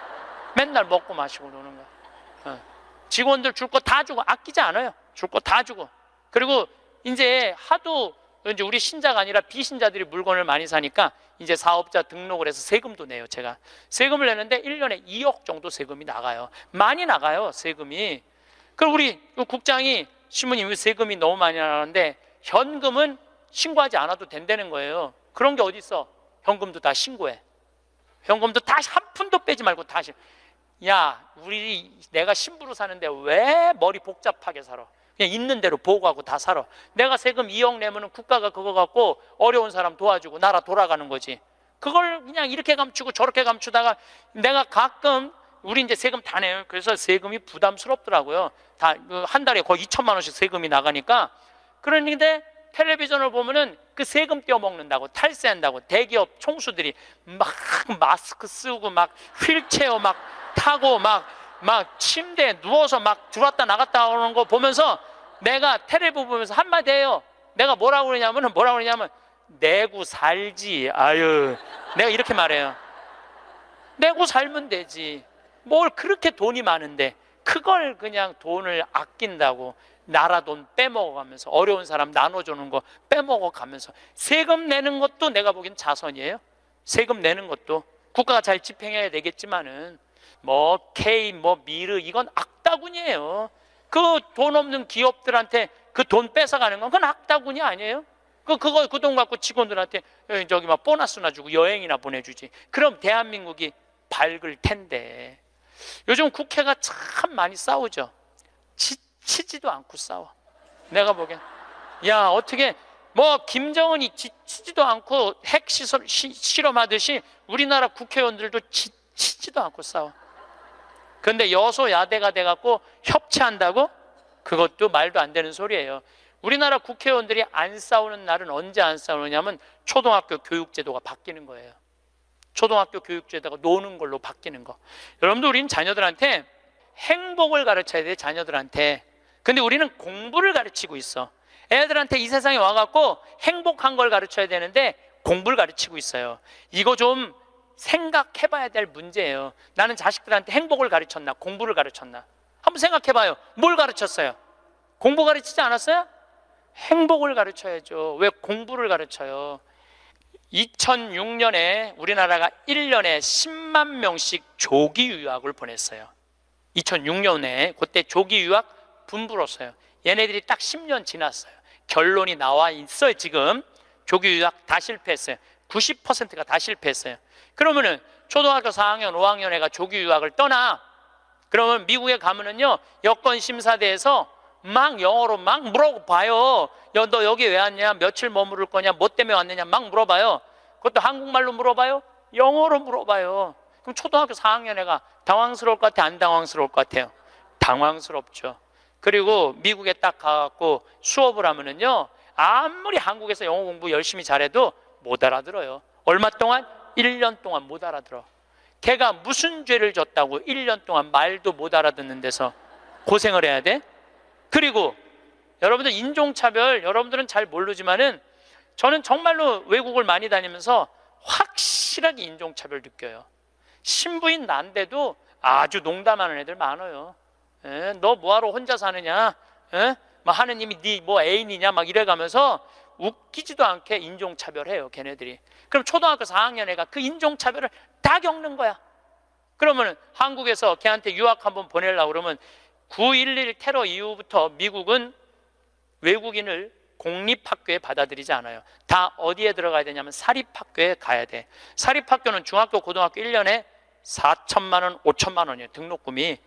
맨날 먹고 마시고 노는 거야. 직원들 줄 거 다 주고 아끼지 않아요. 줄 거 다 주고. 그리고 이제 하도 이제 우리 신자가 아니라 비신자들이 물건을 많이 사니까 이제 사업자 등록을 해서 세금도 내요. 제가 세금을 내는데 1년에 2억 정도 세금이 나가요. 많이 나가요. 세금이. 그럼 우리 국장이 신부님 세금이 너무 많이 나가는데 현금은 신고하지 않아도 된다는 거예요. 그런 게 어디 있어? 현금도 다 신고해. 현금도 다 한 푼도 빼지 말고 다 야, 내가 신부로 사는데 왜 머리 복잡하게 살아? 그냥 있는 대로 보고하고 다 살아. 내가 세금 2억 내면은 국가가 그거 갖고 어려운 사람 도와주고 나라 돌아가는 거지. 그걸 그냥 이렇게 감추고 저렇게 감추다가 내가 가끔 우리 이제 세금 다 내요. 그래서 세금이 부담스럽더라고요. 다 한 달에 거의 2천만 원씩 세금이 나가니까. 그런데 텔레비전을 보면은 그 세금 떼어먹는다고 탈세한다고 대기업 총수들이 막 마스크 쓰고 막 휠체어 막 타고 막 침대에 누워서 막 들어왔다 나갔다 하는 거 보면서 내가 텔레비 보면서 한마디 해요. 내가 뭐라고 그러냐면 내고 살지. 아유, 내가 이렇게 말해요. 내고 살면 되지. 뭘 그렇게 돈이 많은데 그걸 그냥 돈을 아낀다고 나라 돈 빼먹어가면서 어려운 사람 나눠주는 거 빼먹어가면서 세금 내는 것도 내가 보기엔 자선이에요. 세금 내는 것도 국가가 잘 집행해야 되겠지만은 뭐 K 뭐 미르 이건 악다군이에요. 그 돈 없는 기업들한테 그 돈 뺏어가는 건 그건 악다군이 아니에요. 그 돈 갖고 직원들한테 저기 막 보너스나 주고 여행이나 보내주지. 그럼 대한민국이 밝을 텐데. 요즘 국회가 참 많이 싸우죠. 지치지도 않고 싸워. 내가 보기엔. 야, 어떻게 뭐 김정은이 지치지도 않고 핵 실험하듯이 우리나라 국회의원들도 지치지도 않고 싸워. 그런데 여소야대가 돼갖고 협치한다고? 그것도 말도 안 되는 소리예요. 우리나라 국회의원들이 안 싸우는 날은 언제 안 싸우느냐면 초등학교 교육제도가 바뀌는 거예요. 초등학교 교육제도가 노는 걸로 바뀌는 거. 여러분들, 우리는 자녀들한테 행복을 가르쳐야 돼, 자녀들한테. 근데 우리는 공부를 가르치고 있어. 애들한테 이 세상에 와갖고 행복한 걸 가르쳐야 되는데 공부를 가르치고 있어요. 이거 좀 생각해봐야 될 문제예요. 나는 자식들한테 행복을 가르쳤나, 공부를 가르쳤나? 한번 생각해봐요. 뭘 가르쳤어요? 공부 가르치지 않았어요? 행복을 가르쳐야죠. 왜 공부를 가르쳐요? 2006년에 우리나라가 1년에 10만 명씩 조기 유학을 보냈어요. 2006년에 그때 조기 유학 분부로서요. 얘네들이 딱 10년 지났어요. 결론이 나와 있어요. 지금 조기 유학 다 실패했어요. 90%가 다 실패했어요. 그러면은 초등학교 4학년, 5학년 애가 조기 유학을 떠나. 그러면 미국에 가면은요, 여권 심사대에서 막 영어로 막 물어봐요. 너 여기 왜 왔냐? 며칠 머무를 거냐? 뭐 때문에 왔느냐? 막 물어봐요. 그것도 한국말로 물어봐요? 영어로 물어봐요. 그럼 초등학교 4학년 애가 당황스러울 것 같아? 안 당황스러울 것 같아요? 당황스럽죠. 그리고 미국에 딱 가갖고 수업을 하면은요, 아무리 한국에서 영어 공부 열심히 잘해도 못 알아들어요. 얼마 동안? 1년 동안 못 알아들어. 걔가 무슨 죄를 졌다고 1년 동안 말도 못 알아듣는 데서 고생을 해야 돼? 그리고 여러분들, 인종차별, 여러분들은 잘 모르지만은 저는 정말로 외국을 많이 다니면서 확실하게 인종차별 느껴요. 신부인 난데도 아주 농담하는 애들 많아요. 너 뭐하러 혼자 사느냐? 막 하느님이 네 뭐 애인이냐? 막 이래가면서 웃기지도 않게 인종차별해요, 걔네들이. 그럼 초등학교 4학년 애가 그 인종차별을 다 겪는 거야. 그러면 한국에서 걔한테 유학 한번 보내려고 그러면 9.11 테러 이후부터 미국은 외국인을 공립학교에 받아들이지 않아요. 다 어디에 들어가야 되냐면 사립학교에 가야 돼. 사립학교는 중학교, 고등학교 1년에 4천만 원, 5천만 원이에요. 등록금이.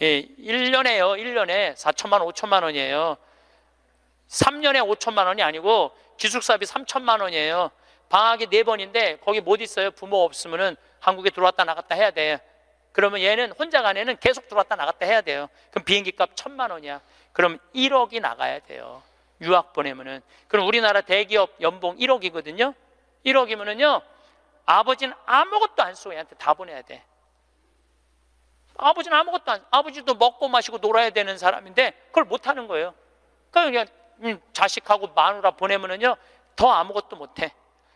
1년에요. 1년에 4천만 원, 5천만 원이에요. 3년에 5천만 원이 아니고 기숙사비 3천만 원이에요. 방학이 4번인데 거기 못 있어요. 부모 없으면은 한국에 들어왔다 나갔다 해야 돼. 그러면 얘는 혼자 간 애는 계속 들어왔다 나갔다 해야 돼요. 그럼 비행기값 1,000만 원이야. 그럼 1억이 나가야 돼요. 유학 보내면은. 그럼 우리나라 대기업 연봉 1억이거든요. 1억이면은요, 아버지는 아무것도 안 쓰고 얘한테 다 보내야 돼. 아버지는 아무것도 안, 아버지도 먹고 마시고 놀아야 되는 사람인데 그걸 못 하는 거예요. 그러니까 자식하고 마누라 보내면은요, 더 아무것도 못 해.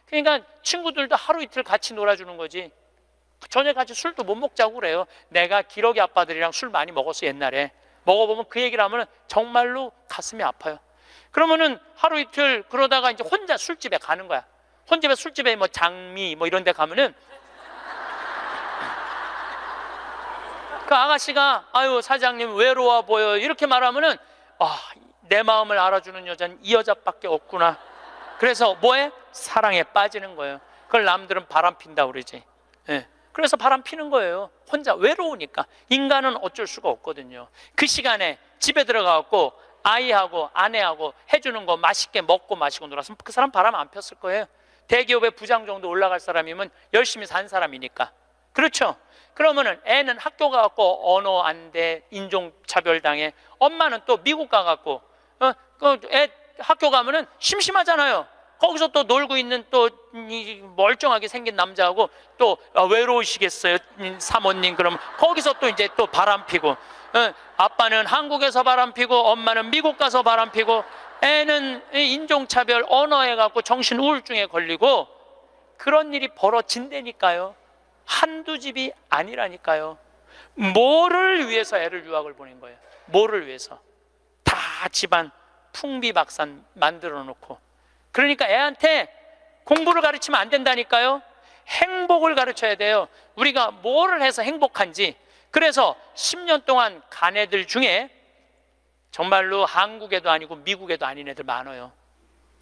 그러니까 친구들도 하루 이틀 같이 놀아주는 거지. 저녁 같이 술도 못 먹자고 그래요. 내가 기러기 아빠들이랑 술 많이 먹었어, 옛날에. 먹어보면 그 얘기를 하면 정말로 가슴이 아파요. 그러면은 하루 이틀 그러다가 이제 혼자 술집에 가는 거야. 혼자 술집에 뭐 장미 뭐 이런 데 가면은 그 아가씨가 아유 사장님 외로워 보여 이렇게 말하면은 내 마음을 알아주는 여자는 이 여자밖에 없구나. 그래서 뭐해? 사랑에 빠지는 거예요. 그걸 남들은 바람 핀다고 그러지. 그래서 바람 피는 거예요. 혼자 외로우니까. 인간은 어쩔 수가 없거든요. 그 시간에 집에 들어가갖고 아이하고 아내하고 해주는 거 맛있게 먹고 마시고 놀았으면 그 사람 바람 안 폈을 거예요. 대기업의 부장 정도 올라갈 사람이면 열심히 산 사람이니까. 그렇죠? 그러면은 애는 학교 가갖고 언어 안 돼, 인종차별 당해. 엄마는 또 미국 가갖고 애 학교 가면은 심심하잖아요. 거기서 또 놀고 있는 또 멀쩡하게 생긴 남자하고 또 외로우시겠어요, 사모님. 그러면 거기서 또 이제 또 바람 피고, 아빠는 한국에서 바람 피고 엄마는 미국 가서 바람 피고, 애는 인종차별 언어에 갖고 정신 우울증에 걸리고, 그런 일이 벌어진다니까요. 한두 집이 아니라니까요. 뭐를 위해서 애를 유학을 보낸 거예요? 뭐를 위해서? 다 집안 풍비박산 만들어 놓고. 그러니까 애한테 공부를 가르치면 안 된다니까요. 행복을 가르쳐야 돼요. 우리가 뭐를 해서 행복한지. 그래서 10년 동안 간 애들 중에 정말로 한국에도 아니고 미국에도 아닌 애들 많아요.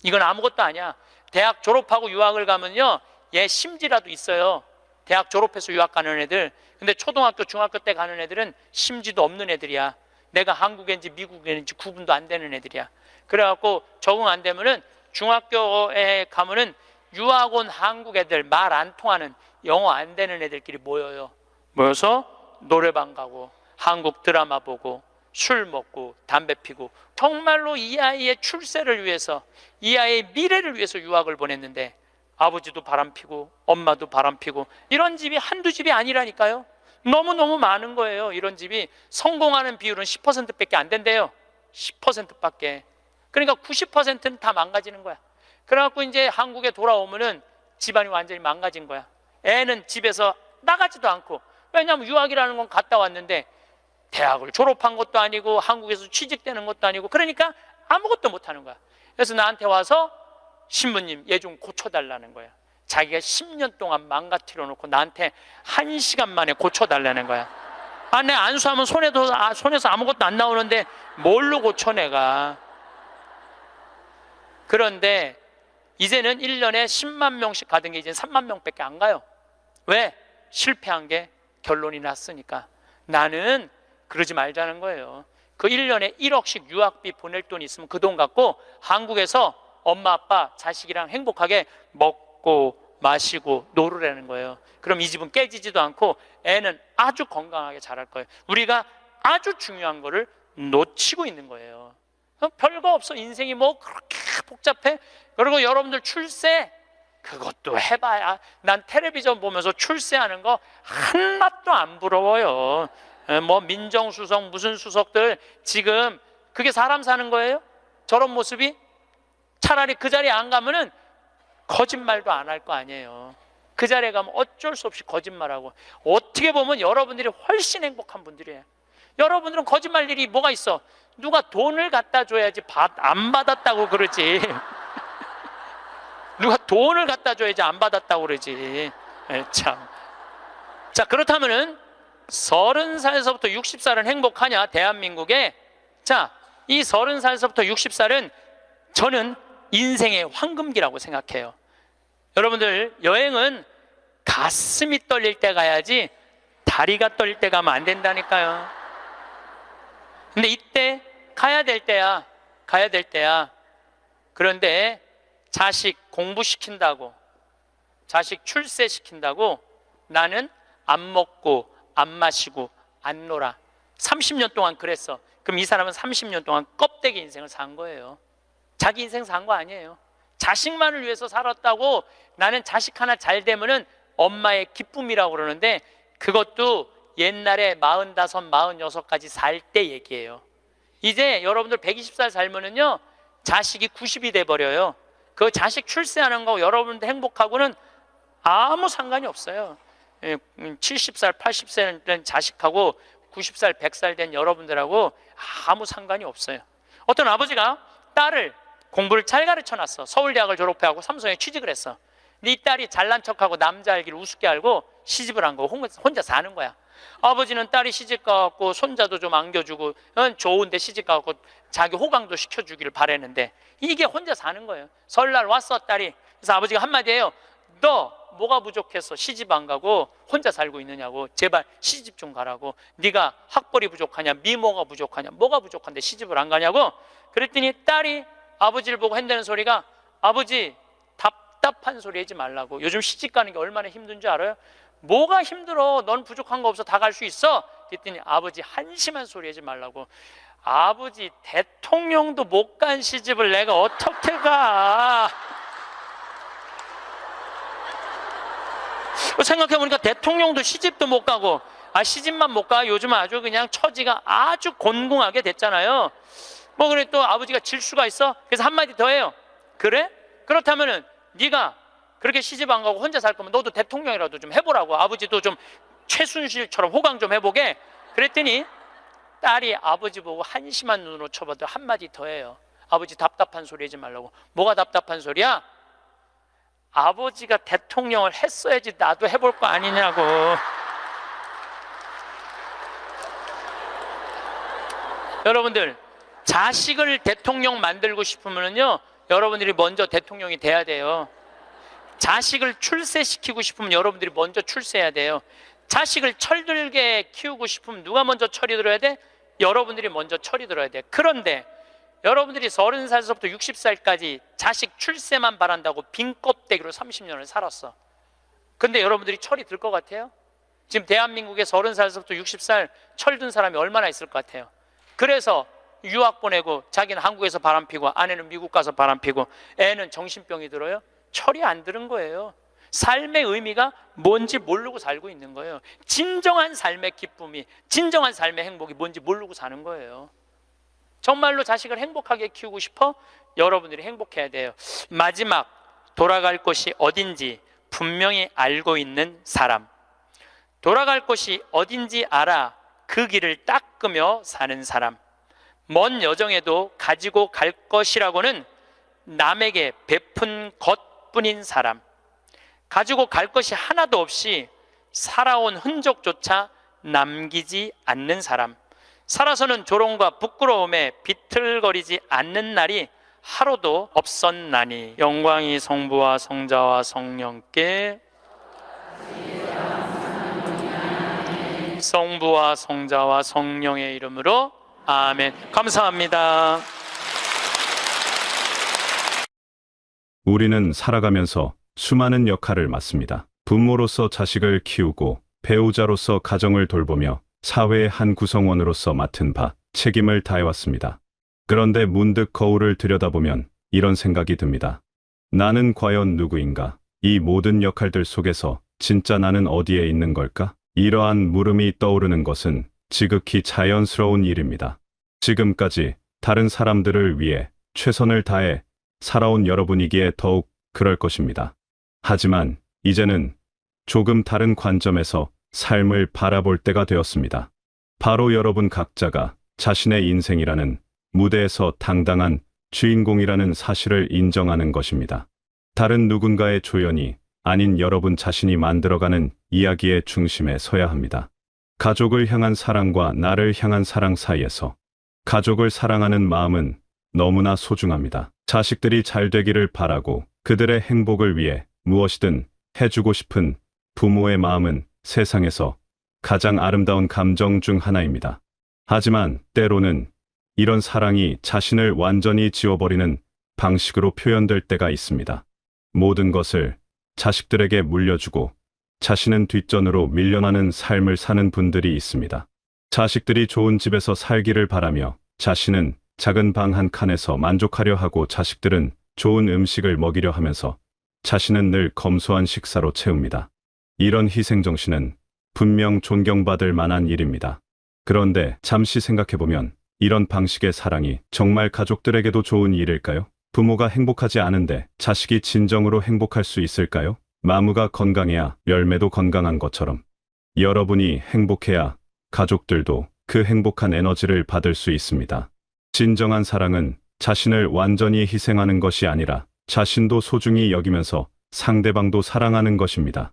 이건 아무것도 아니야. 대학 졸업하고 유학을 가면요, 얘 심지라도 있어요. 대학 졸업해서 유학 가는 애들. 근데 초등학교, 중학교 때 가는 애들은 심지도 없는 애들이야. 내가 한국인지 미국인지 구분도 안 되는 애들이야. 그래갖고 적응 안 되면은 중학교에 가면은 유학 온 한국 애들, 말 안 통하는, 영어 안 되는 애들끼리 모여요. 모여서 노래방 가고 한국 드라마 보고 술 먹고 담배 피고, 정말로 이 아이의 출세를 위해서, 이 아이의 미래를 위해서 유학을 보냈는데 아버지도 바람피고 엄마도 바람피고, 이런 집이 한두 집이 아니라니까요. 너무너무 많은 거예요. 이런 집이 성공하는 비율은 10%밖에 안 된대요. 10%밖에. 그러니까 90%는 다 망가지는 거야. 그래갖고 이제 한국에 돌아오면은 집안이 완전히 망가진 거야. 애는 집에서 나가지도 않고, 왜냐하면 유학이라는 건 갔다 왔는데 대학을 졸업한 것도 아니고 한국에서 취직되는 것도 아니고, 그러니까 아무것도 못하는 거야. 그래서 나한테 와서 신부님, 얘 좀 고쳐달라는 거야. 자기가 10년 동안 망가뜨려 놓고 나한테 1시간 만에 고쳐달라는 거야. 아, 내 안수하면 손에서 아무것도 안 나오는데 뭘로 고쳐 내가. 그런데 이제는 1년에 10만 명씩 가던 게 이제 3만 명밖에 안 가요. 왜? 실패한 게 결론이 났으니까. 나는 그러지 말자는 거예요. 그 1년에 1억씩 유학비 보낼 돈이 있으면 그 돈 갖고 한국에서 엄마 아빠 자식이랑 행복하게 먹고 마시고 놀으라는 거예요. 그럼 이 집은 깨지지도 않고 애는 아주 건강하게 자랄 거예요. 우리가 아주 중요한 거를 놓치고 있는 거예요. 별거 없어. 인생이 뭐 그렇게 복잡해? 그리고 여러분들 출세, 그것도 해봐야, 난 텔레비전 보면서 출세하는 거 한낱도 안 부러워요. 뭐 민정수석 무슨 수석들, 지금 그게 사람 사는 거예요? 저런 모습이? 차라리 그 자리에 안 가면은 거짓말도 안 할 거 아니에요. 그 자리에 가면 어쩔 수 없이 거짓말하고. 어떻게 보면 여러분들이 훨씬 행복한 분들이에요. 여러분들은 거짓말 일이 뭐가 있어? 누가 돈을 갖다 줘야지 안 받았다고 그러지. 누가 돈을 갖다 줘야지 안 받았다고 그러지. 참. 자, 그렇다면은 30살에서부터 60살은 행복하냐, 대한민국에? 자, 이 30살에서부터 60살은 저는 인생의 황금기라고 생각해요. 여러분들, 여행은 가슴이 떨릴 때 가야지 다리가 떨릴 때 가면 안 된다니까요. 근데 이때 가야 될 때야. 가야 될 때야. 그런데 자식 공부시킨다고, 자식 출세시킨다고 나는 안 먹고 안 마시고 안 놀아. 30년 동안 그랬어. 그럼 이 사람은 30년 동안 껍데기 인생을 산 거예요. 자기 인생 산 거 아니에요. 자식만을 위해서 살았다고. 나는 자식 하나 잘 되면은 엄마의 기쁨이라고 그러는데, 그것도 옛날에 45, 46까지 살 때 얘기예요. 이제 여러분들 120살 살면은요, 자식이 90이 돼버려요. 그 자식 출세하는 거 여러분들 행복하고는 아무 상관이 없어요. 70살, 80살 된 자식하고 90살, 100살 된 여러분들하고 아무 상관이 없어요. 어떤 아버지가 딸을 공부를 잘 가르쳐놨어. 서울대학을 졸업해하고 삼성에 취직을 했어. 근데 이 딸이 잘난 척하고 남자 알기를 우습게 알고 시집을 한 거, 혼자 사는 거야. 아버지는 딸이 시집 가갖고 손자도 좀 안겨주고 좋은데 시집 가갖고 자기 호강도 시켜주기를 바랬는데 이게 혼자 사는 거예요. 설날 왔어, 딸이. 그래서 아버지가 한마디 해요. 너 뭐가 부족해서 시집 안 가고 혼자 살고 있느냐고. 제발 시집 좀 가라고. 네가 학벌이 부족하냐, 미모가 부족하냐, 뭐가 부족한데 시집을 안 가냐고. 그랬더니 딸이 아버지를 보고 한다는 소리가, 아버지 답답한 소리 하지 말라고. 요즘 시집 가는 게 얼마나 힘든 줄 알아요? 뭐가 힘들어? 넌 부족한 거 없어. 다 갈 수 있어. 그랬더니 아버지 한심한 소리 하지 말라고. 아버지 대통령도 못 간 시집을 내가 어떻게 가? 생각해보니까 대통령도 시집도 못 가고, 시집만 못 가. 요즘 아주 그냥 처지가 아주 곤궁하게 됐잖아요. 뭐 그래, 또 아버지가 질 수가 있어? 그래서 한마디 더 해요. 그래? 그렇다면은 네가 그렇게 시집 안 가고 혼자 살 거면 너도 대통령이라도 좀 해보라고. 아버지도 좀 최순실처럼 호강 좀 해보게. 그랬더니 딸이 아버지 보고 한심한 눈으로 쳐봐도 한마디 더 해요. 아버지 답답한 소리 하지 말라고. 뭐가 답답한 소리야? 아버지가 대통령을 했어야지 나도 해볼 거 아니냐고. 여러분들, 자식을 대통령 만들고 싶으면요, 여러분들이 먼저 대통령이 돼야 돼요. 자식을 출세시키고 싶으면 여러분들이 먼저 출세해야 돼요. 자식을 철들게 키우고 싶으면 누가 먼저 철이 들어야 돼? 여러분들이 먼저 철이 들어야 돼. 그런데 여러분들이 30살서부터 60살까지 자식 출세만 바란다고 빈 껍데기로 30년을 살았어. 근데 여러분들이 철이 들 것 같아요? 지금 대한민국에 30살서부터 60살 철든 사람이 얼마나 있을 것 같아요? 그래서 유학 보내고 자기는 한국에서 바람피고 아내는 미국 가서 바람피고 애는 정신병이 들어요? 철이 안 드는 거예요. 삶의 의미가 뭔지 모르고 살고 있는 거예요. 진정한 삶의 기쁨이, 진정한 삶의 행복이 뭔지 모르고 사는 거예요. 정말로 자식을 행복하게 키우고 싶어? 여러분들이 행복해야 돼요. 마지막, 돌아갈 곳이 어딘지 분명히 알고 있는 사람. 돌아갈 곳이 어딘지 알아 그 길을 닦으며 사는 사람. 먼 여정에도 가지고 갈 것이라고는 남에게 베푼 것뿐인 사람. 가지고 갈 것이 하나도 없이 살아온 흔적조차 남기지 않는 사람. 살아서는 조롱과 부끄러움에 비틀거리지 않는 날이 하루도 없었나니. 영광이 성부와 성자와 성령께, 성부와 성자와 성령의 이름으로 아멘. 감사합니다. 우리는 살아가면서 수많은 역할을 맡습니다. 부모로서 자식을 키우고, 배우자로서 가정을 돌보며 사회의 한 구성원으로서 맡은 바 책임을 다해왔습니다. 그런데 문득 거울을 들여다보면 이런 생각이 듭니다. 나는 과연 누구인가? 이 모든 역할들 속에서 진짜 나는 어디에 있는 걸까? 이러한 물음이 떠오르는 것은 지극히 자연스러운 일입니다. 지금까지 다른 사람들을 위해 최선을 다해 살아온 여러분이기에 더욱 그럴 것입니다. 하지만 이제는 조금 다른 관점에서 삶을 바라볼 때가 되었습니다. 바로 여러분 각자가 자신의 인생이라는 무대에서 당당한 주인공이라는 사실을 인정하는 것입니다. 다른 누군가의 조연이 아닌 여러분 자신이 만들어가는 이야기의 중심에 서야 합니다. 가족을 향한 사랑과 나를 향한 사랑 사이에서 가족을 사랑하는 마음은 너무나 소중합니다. 자식들이 잘 되기를 바라고 그들의 행복을 위해 무엇이든 해주고 싶은 부모의 마음은 세상에서 가장 아름다운 감정 중 하나입니다. 하지만 때로는 이런 사랑이 자신을 완전히 지워버리는 방식으로 표현될 때가 있습니다. 모든 것을 자식들에게 물려주고 자신은 뒷전으로 밀려나는 삶을 사는 분들이 있습니다. 자식들이 좋은 집에서 살기를 바라며 자신은 작은 방 한 칸에서 만족하려 하고 자식들은 좋은 음식을 먹이려 하면서 자신은 늘 검소한 식사로 채웁니다. 이런 희생정신은 분명 존경받을 만한 일입니다. 그런데 잠시 생각해보면 이런 방식의 사랑이 정말 가족들에게도 좋은 일일까요? 부모가 행복하지 않은데 자식이 진정으로 행복할 수 있을까요? 나무가 건강해야 열매도 건강한 것처럼 여러분이 행복해야 가족들도 그 행복한 에너지를 받을 수 있습니다. 진정한 사랑은 자신을 완전히 희생하는 것이 아니라 자신도 소중히 여기면서 상대방도 사랑하는 것입니다.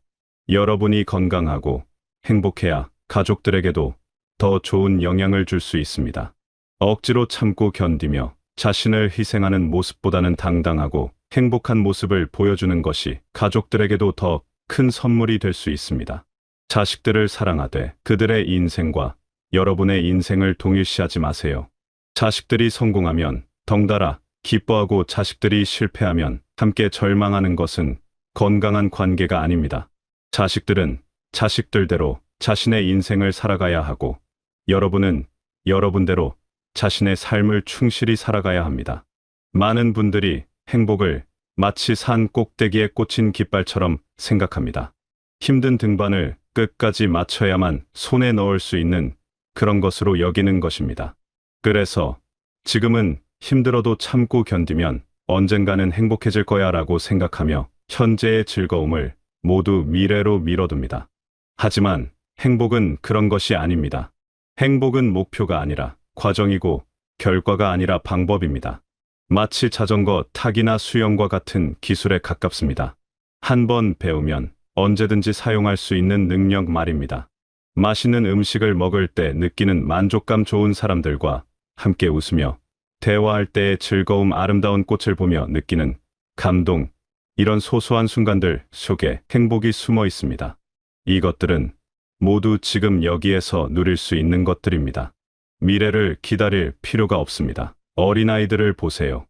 여러분이 건강하고 행복해야 가족들에게도 더 좋은 영향을 줄 수 있습니다. 억지로 참고 견디며 자신을 희생하는 모습보다는 당당하고 행복한 모습을 보여주는 것이 가족들에게도 더 큰 선물이 될 수 있습니다. 자식들을 사랑하되 그들의 인생과 여러분의 인생을 동일시하지 마세요. 자식들이 성공하면 덩달아 기뻐하고 자식들이 실패하면 함께 절망하는 것은 건강한 관계가 아닙니다. 자식들은 자식들대로 자신의 인생을 살아가야 하고 여러분은 여러분대로 자신의 삶을 충실히 살아가야 합니다. 많은 분들이 행복을 마치 산 꼭대기에 꽂힌 깃발처럼 생각합니다. 힘든 등반을 끝까지 맞춰야만 손에 넣을 수 있는 그런 것으로 여기는 것입니다. 그래서 지금은 힘들어도 참고 견디면 언젠가는 행복해질 거야 라고 생각하며 현재의 즐거움을 모두 미래로 미뤄둡니다. 하지만 행복은 그런 것이 아닙니다. 행복은 목표가 아니라 과정이고 결과가 아니라 방법입니다. 마치 자전거 타기나 수영과 같은 기술에 가깝습니다. 한 번 배우면 언제든지 사용할 수 있는 능력 말입니다. 맛있는 음식을 먹을 때 느끼는 만족감, 좋은 사람들과 함께 웃으며 대화할 때의 즐거움, 아름다운 꽃을 보며 느끼는 감동, 이런 소소한 순간들 속에 행복이 숨어 있습니다. 이것들은 모두 지금 여기에서 누릴 수 있는 것들입니다. 미래를 기다릴 필요가 없습니다. 어린아이들을 보세요.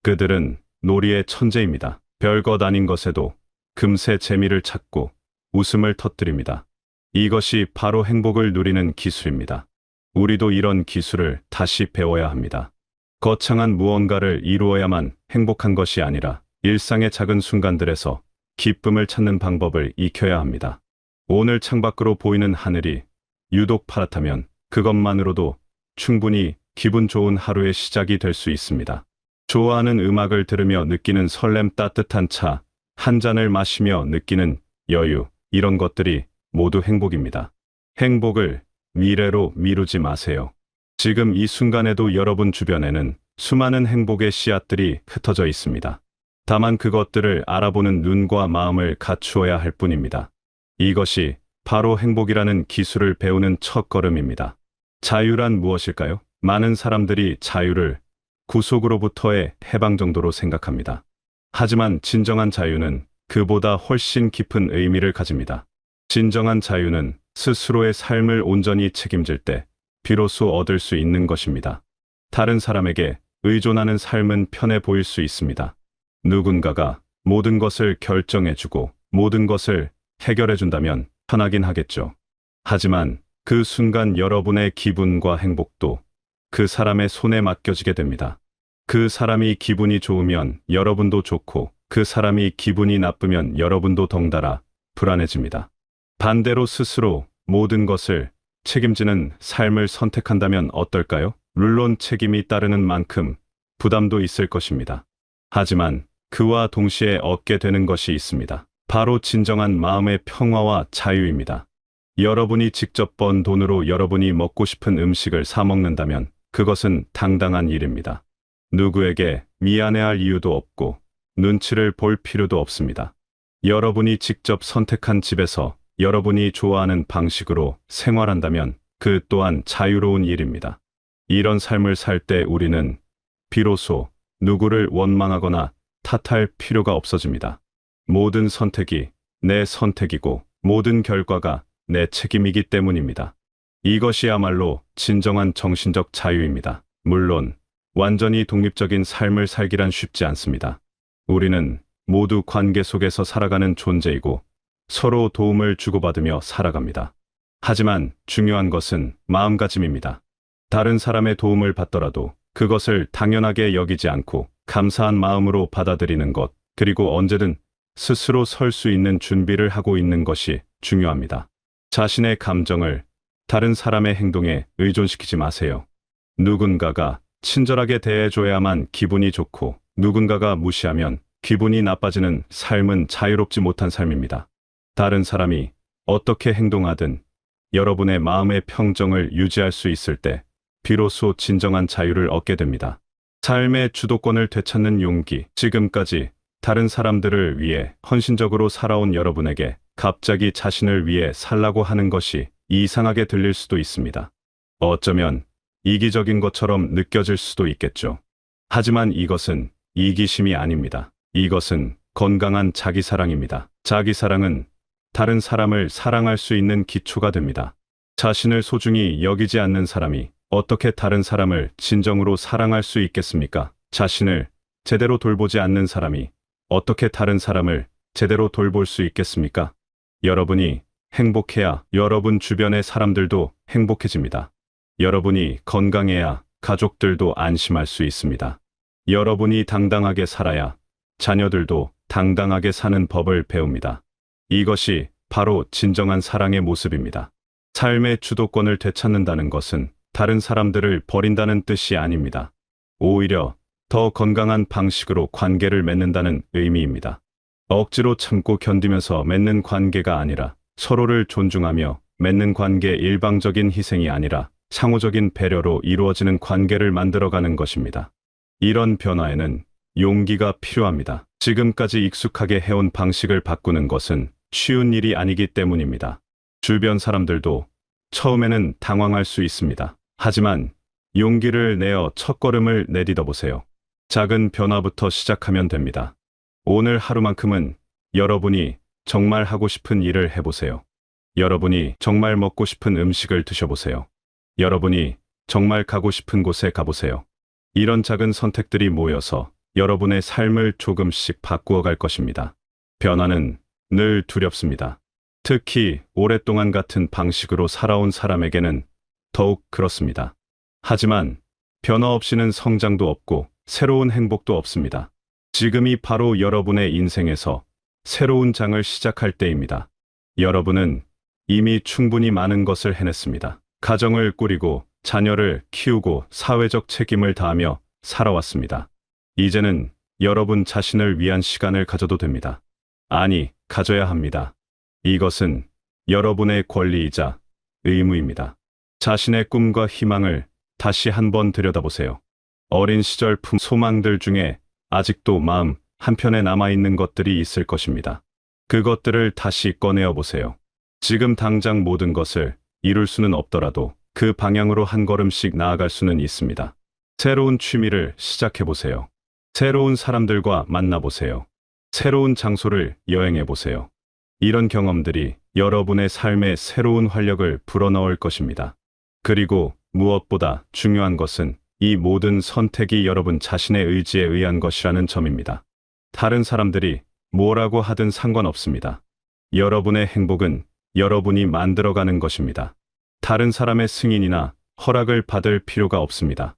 그들은 놀이의 천재입니다. 별것 아닌 것에도 금세 재미를 찾고 웃음을 터뜨립니다. 이것이 바로 행복을 누리는 기술입니다. 우리도 이런 기술을 다시 배워야 합니다. 거창한 무언가를 이루어야만 행복한 것이 아니라 일상의 작은 순간들에서 기쁨을 찾는 방법을 익혀야 합니다. 오늘 창밖으로 보이는 하늘이 유독 파랗다면 그것만으로도 충분히 기분 좋은 하루의 시작이 될 수 있습니다. 좋아하는 음악을 들으며 느끼는 설렘, 따뜻한 차 한 잔을 마시며 느끼는 여유, 이런 것들이 모두 행복입니다. 행복을 미래로 미루지 마세요. 지금 이 순간에도 여러분 주변에는 수많은 행복의 씨앗들이 흩어져 있습니다. 다만 그것들을 알아보는 눈과 마음을 갖추어야 할 뿐입니다. 이것이 바로 행복이라는 기술을 배우는 첫걸음입니다. 자유란 무엇일까요? 많은 사람들이 자유를 구속으로부터의 해방 정도로 생각합니다. 하지만 진정한 자유는 그보다 훨씬 깊은 의미를 가집니다. 진정한 자유는 스스로의 삶을 온전히 책임질 때 비로소 얻을 수 있는 것입니다. 다른 사람에게 의존하는 삶은 편해 보일 수 있습니다. 누군가가 모든 것을 결정해주고 모든 것을 해결해준다면 편하긴 하겠죠. 하지만 그 순간 여러분의 기분과 행복도 그 사람의 손에 맡겨지게 됩니다. 그 사람이 기분이 좋으면 여러분도 좋고 그 사람이 기분이 나쁘면 여러분도 덩달아 불안해집니다. 반대로 스스로 모든 것을 책임지는 삶을 선택한다면 어떨까요? 물론 책임이 따르는 만큼 부담도 있을 것입니다. 하지만 그와 동시에 얻게 되는 것이 있습니다. 바로 진정한 마음의 평화와 자유입니다. 여러분이 직접 번 돈으로 여러분이 먹고 싶은 음식을 사 먹는다면 그것은 당당한 일입니다. 누구에게 미안해할 이유도 없고 눈치를 볼 필요도 없습니다. 여러분이 직접 선택한 집에서 여러분이 좋아하는 방식으로 생활한다면 그 또한 자유로운 일입니다. 이런 삶을 살 때 우리는 비로소 누구를 원망하거나 탓할 필요가 없어집니다. 모든 선택이 내 선택이고 모든 결과가 내 책임이기 때문입니다. 이것이야말로 진정한 정신적 자유입니다. 물론 완전히 독립적인 삶을 살기란 쉽지 않습니다. 우리는 모두 관계 속에서 살아가는 존재이고 서로 도움을 주고받으며 살아갑니다. 하지만 중요한 것은 마음가짐입니다. 다른 사람의 도움을 받더라도 그것을 당연하게 여기지 않고 감사한 마음으로 받아들이는 것, 그리고 언제든 스스로 설 수 있는 준비를 하고 있는 것이 중요합니다. 자신의 감정을 다른 사람의 행동에 의존시키지 마세요. 누군가가 친절하게 대해줘야만 기분이 좋고 누군가가 무시하면 기분이 나빠지는 삶은 자유롭지 못한 삶입니다. 다른 사람이 어떻게 행동하든 여러분의 마음의 평정을 유지할 수 있을 때 비로소 진정한 자유를 얻게 됩니다. 삶의 주도권을 되찾는 용기. 지금까지 다른 사람들을 위해 헌신적으로 살아온 여러분에게 갑자기 자신을 위해 살라고 하는 것이 이상하게 들릴 수도 있습니다. 어쩌면 이기적인 것처럼 느껴질 수도 있겠죠. 하지만 이것은 이기심이 아닙니다. 이것은 건강한 자기사랑입니다. 자기사랑은 다른 사람을 사랑할 수 있는 기초가 됩니다. 자신을 소중히 여기지 않는 사람이 어떻게 다른 사람을 진정으로 사랑할 수 있겠습니까? 자신을 제대로 돌보지 않는 사람이 어떻게 다른 사람을 제대로 돌볼 수 있겠습니까? 여러분이 행복해야 여러분 주변의 사람들도 행복해집니다. 여러분이 건강해야 가족들도 안심할 수 있습니다. 여러분이 당당하게 살아야 자녀들도 당당하게 사는 법을 배웁니다. 이것이 바로 진정한 사랑의 모습입니다. 삶의 주도권을 되찾는다는 것은 다른 사람들을 버린다는 뜻이 아닙니다. 오히려 더 건강한 방식으로 관계를 맺는다는 의미입니다. 억지로 참고 견디면서 맺는 관계가 아니라 서로를 존중하며 맺는 관계, 일방적인 희생이 아니라 상호적인 배려로 이루어지는 관계를 만들어가는 것입니다. 이런 변화에는 용기가 필요합니다. 지금까지 익숙하게 해온 방식을 바꾸는 것은 쉬운 일이 아니기 때문입니다. 주변 사람들도 처음에는 당황할 수 있습니다. 하지만 용기를 내어 첫걸음을 내딛어 보세요. 작은 변화부터 시작하면 됩니다. 오늘 하루만큼은 여러분이 정말 하고 싶은 일을 해보세요. 여러분이 정말 먹고 싶은 음식을 드셔보세요. 여러분이 정말 가고 싶은 곳에 가보세요. 이런 작은 선택들이 모여서 여러분의 삶을 조금씩 바꾸어 갈 것입니다. 변화는 늘 두렵습니다. 특히 오랫동안 같은 방식으로 살아온 사람에게는 더욱 그렇습니다. 하지만 변화 없이는 성장도 없고 새로운 행복도 없습니다. 지금이 바로 여러분의 인생에서 새로운 장을 시작할 때입니다. 여러분은 이미 충분히 많은 것을 해냈습니다. 가정을 꾸리고 자녀를 키우고 사회적 책임을 다하며 살아왔습니다. 이제는 여러분 자신을 위한 시간을 가져도 됩니다. 아니, 가져야 합니다. 이것은 여러분의 권리이자 의무입니다. 자신의 꿈과 희망을 다시 한번 들여다보세요. 어린 시절 품 소망들 중에 아직도 마음 한편에 남아있는 것들이 있을 것입니다. 그것들을 다시 꺼내어 보세요. 지금 당장 모든 것을 이룰 수는 없더라도 그 방향으로 한 걸음씩 나아갈 수는 있습니다. 새로운 취미를 시작해 보세요. 새로운 사람들과 만나보세요. 새로운 장소를 여행해 보세요. 이런 경험들이 여러분의 삶에 새로운 활력을 불어넣을 것입니다. 그리고 무엇보다 중요한 것은 이 모든 선택이 여러분 자신의 의지에 의한 것이라는 점입니다. 다른 사람들이 뭐라고 하든 상관없습니다. 여러분의 행복은 여러분이 만들어가는 것입니다. 다른 사람의 승인이나 허락을 받을 필요가 없습니다.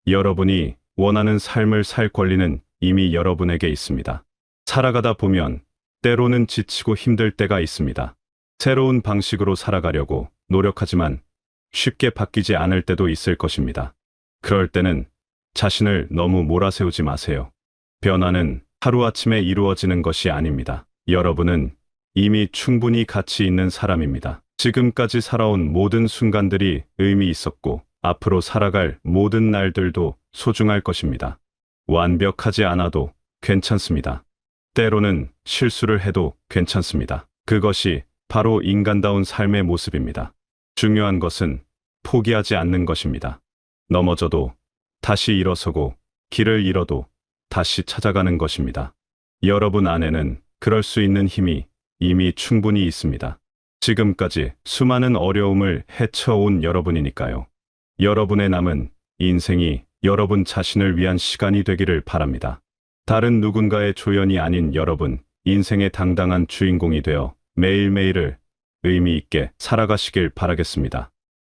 여러분이 원하는 삶을 살 권리는 이미 여러분에게 있습니다. 살아가다 보면 때로는 지치고 힘들 때가 있습니다. 새로운 방식으로 살아가려고 노력하지만 쉽게 바뀌지 않을 때도 있을 것입니다. 그럴 때는 자신을 너무 몰아세우지 마세요. 변화는 하루아침에 이루어지는 것이 아닙니다. 여러분은 이미 충분히 가치 있는 사람입니다. 지금까지 살아온 모든 순간들이 의미 있었고 앞으로 살아갈 모든 날들도 소중할 것입니다. 완벽하지 않아도 괜찮습니다. 때로는 실수를 해도 괜찮습니다. 그것이 바로 인간다운 삶의 모습입니다. 중요한 것은 포기하지 않는 것입니다. 넘어져도 다시 일어서고 길을 잃어도 다시 찾아가는 것입니다. 여러분 안에는 그럴 수 있는 힘이 이미 충분히 있습니다. 지금까지 수많은 어려움을 헤쳐온 여러분이니까요. 여러분의 남은 인생이 여러분 자신을 위한 시간이 되기를 바랍니다. 다른 누군가의 조연이 아닌 여러분, 인생의 당당한 주인공이 되어 매일매일을 의미 있게 살아가시길 바라겠습니다.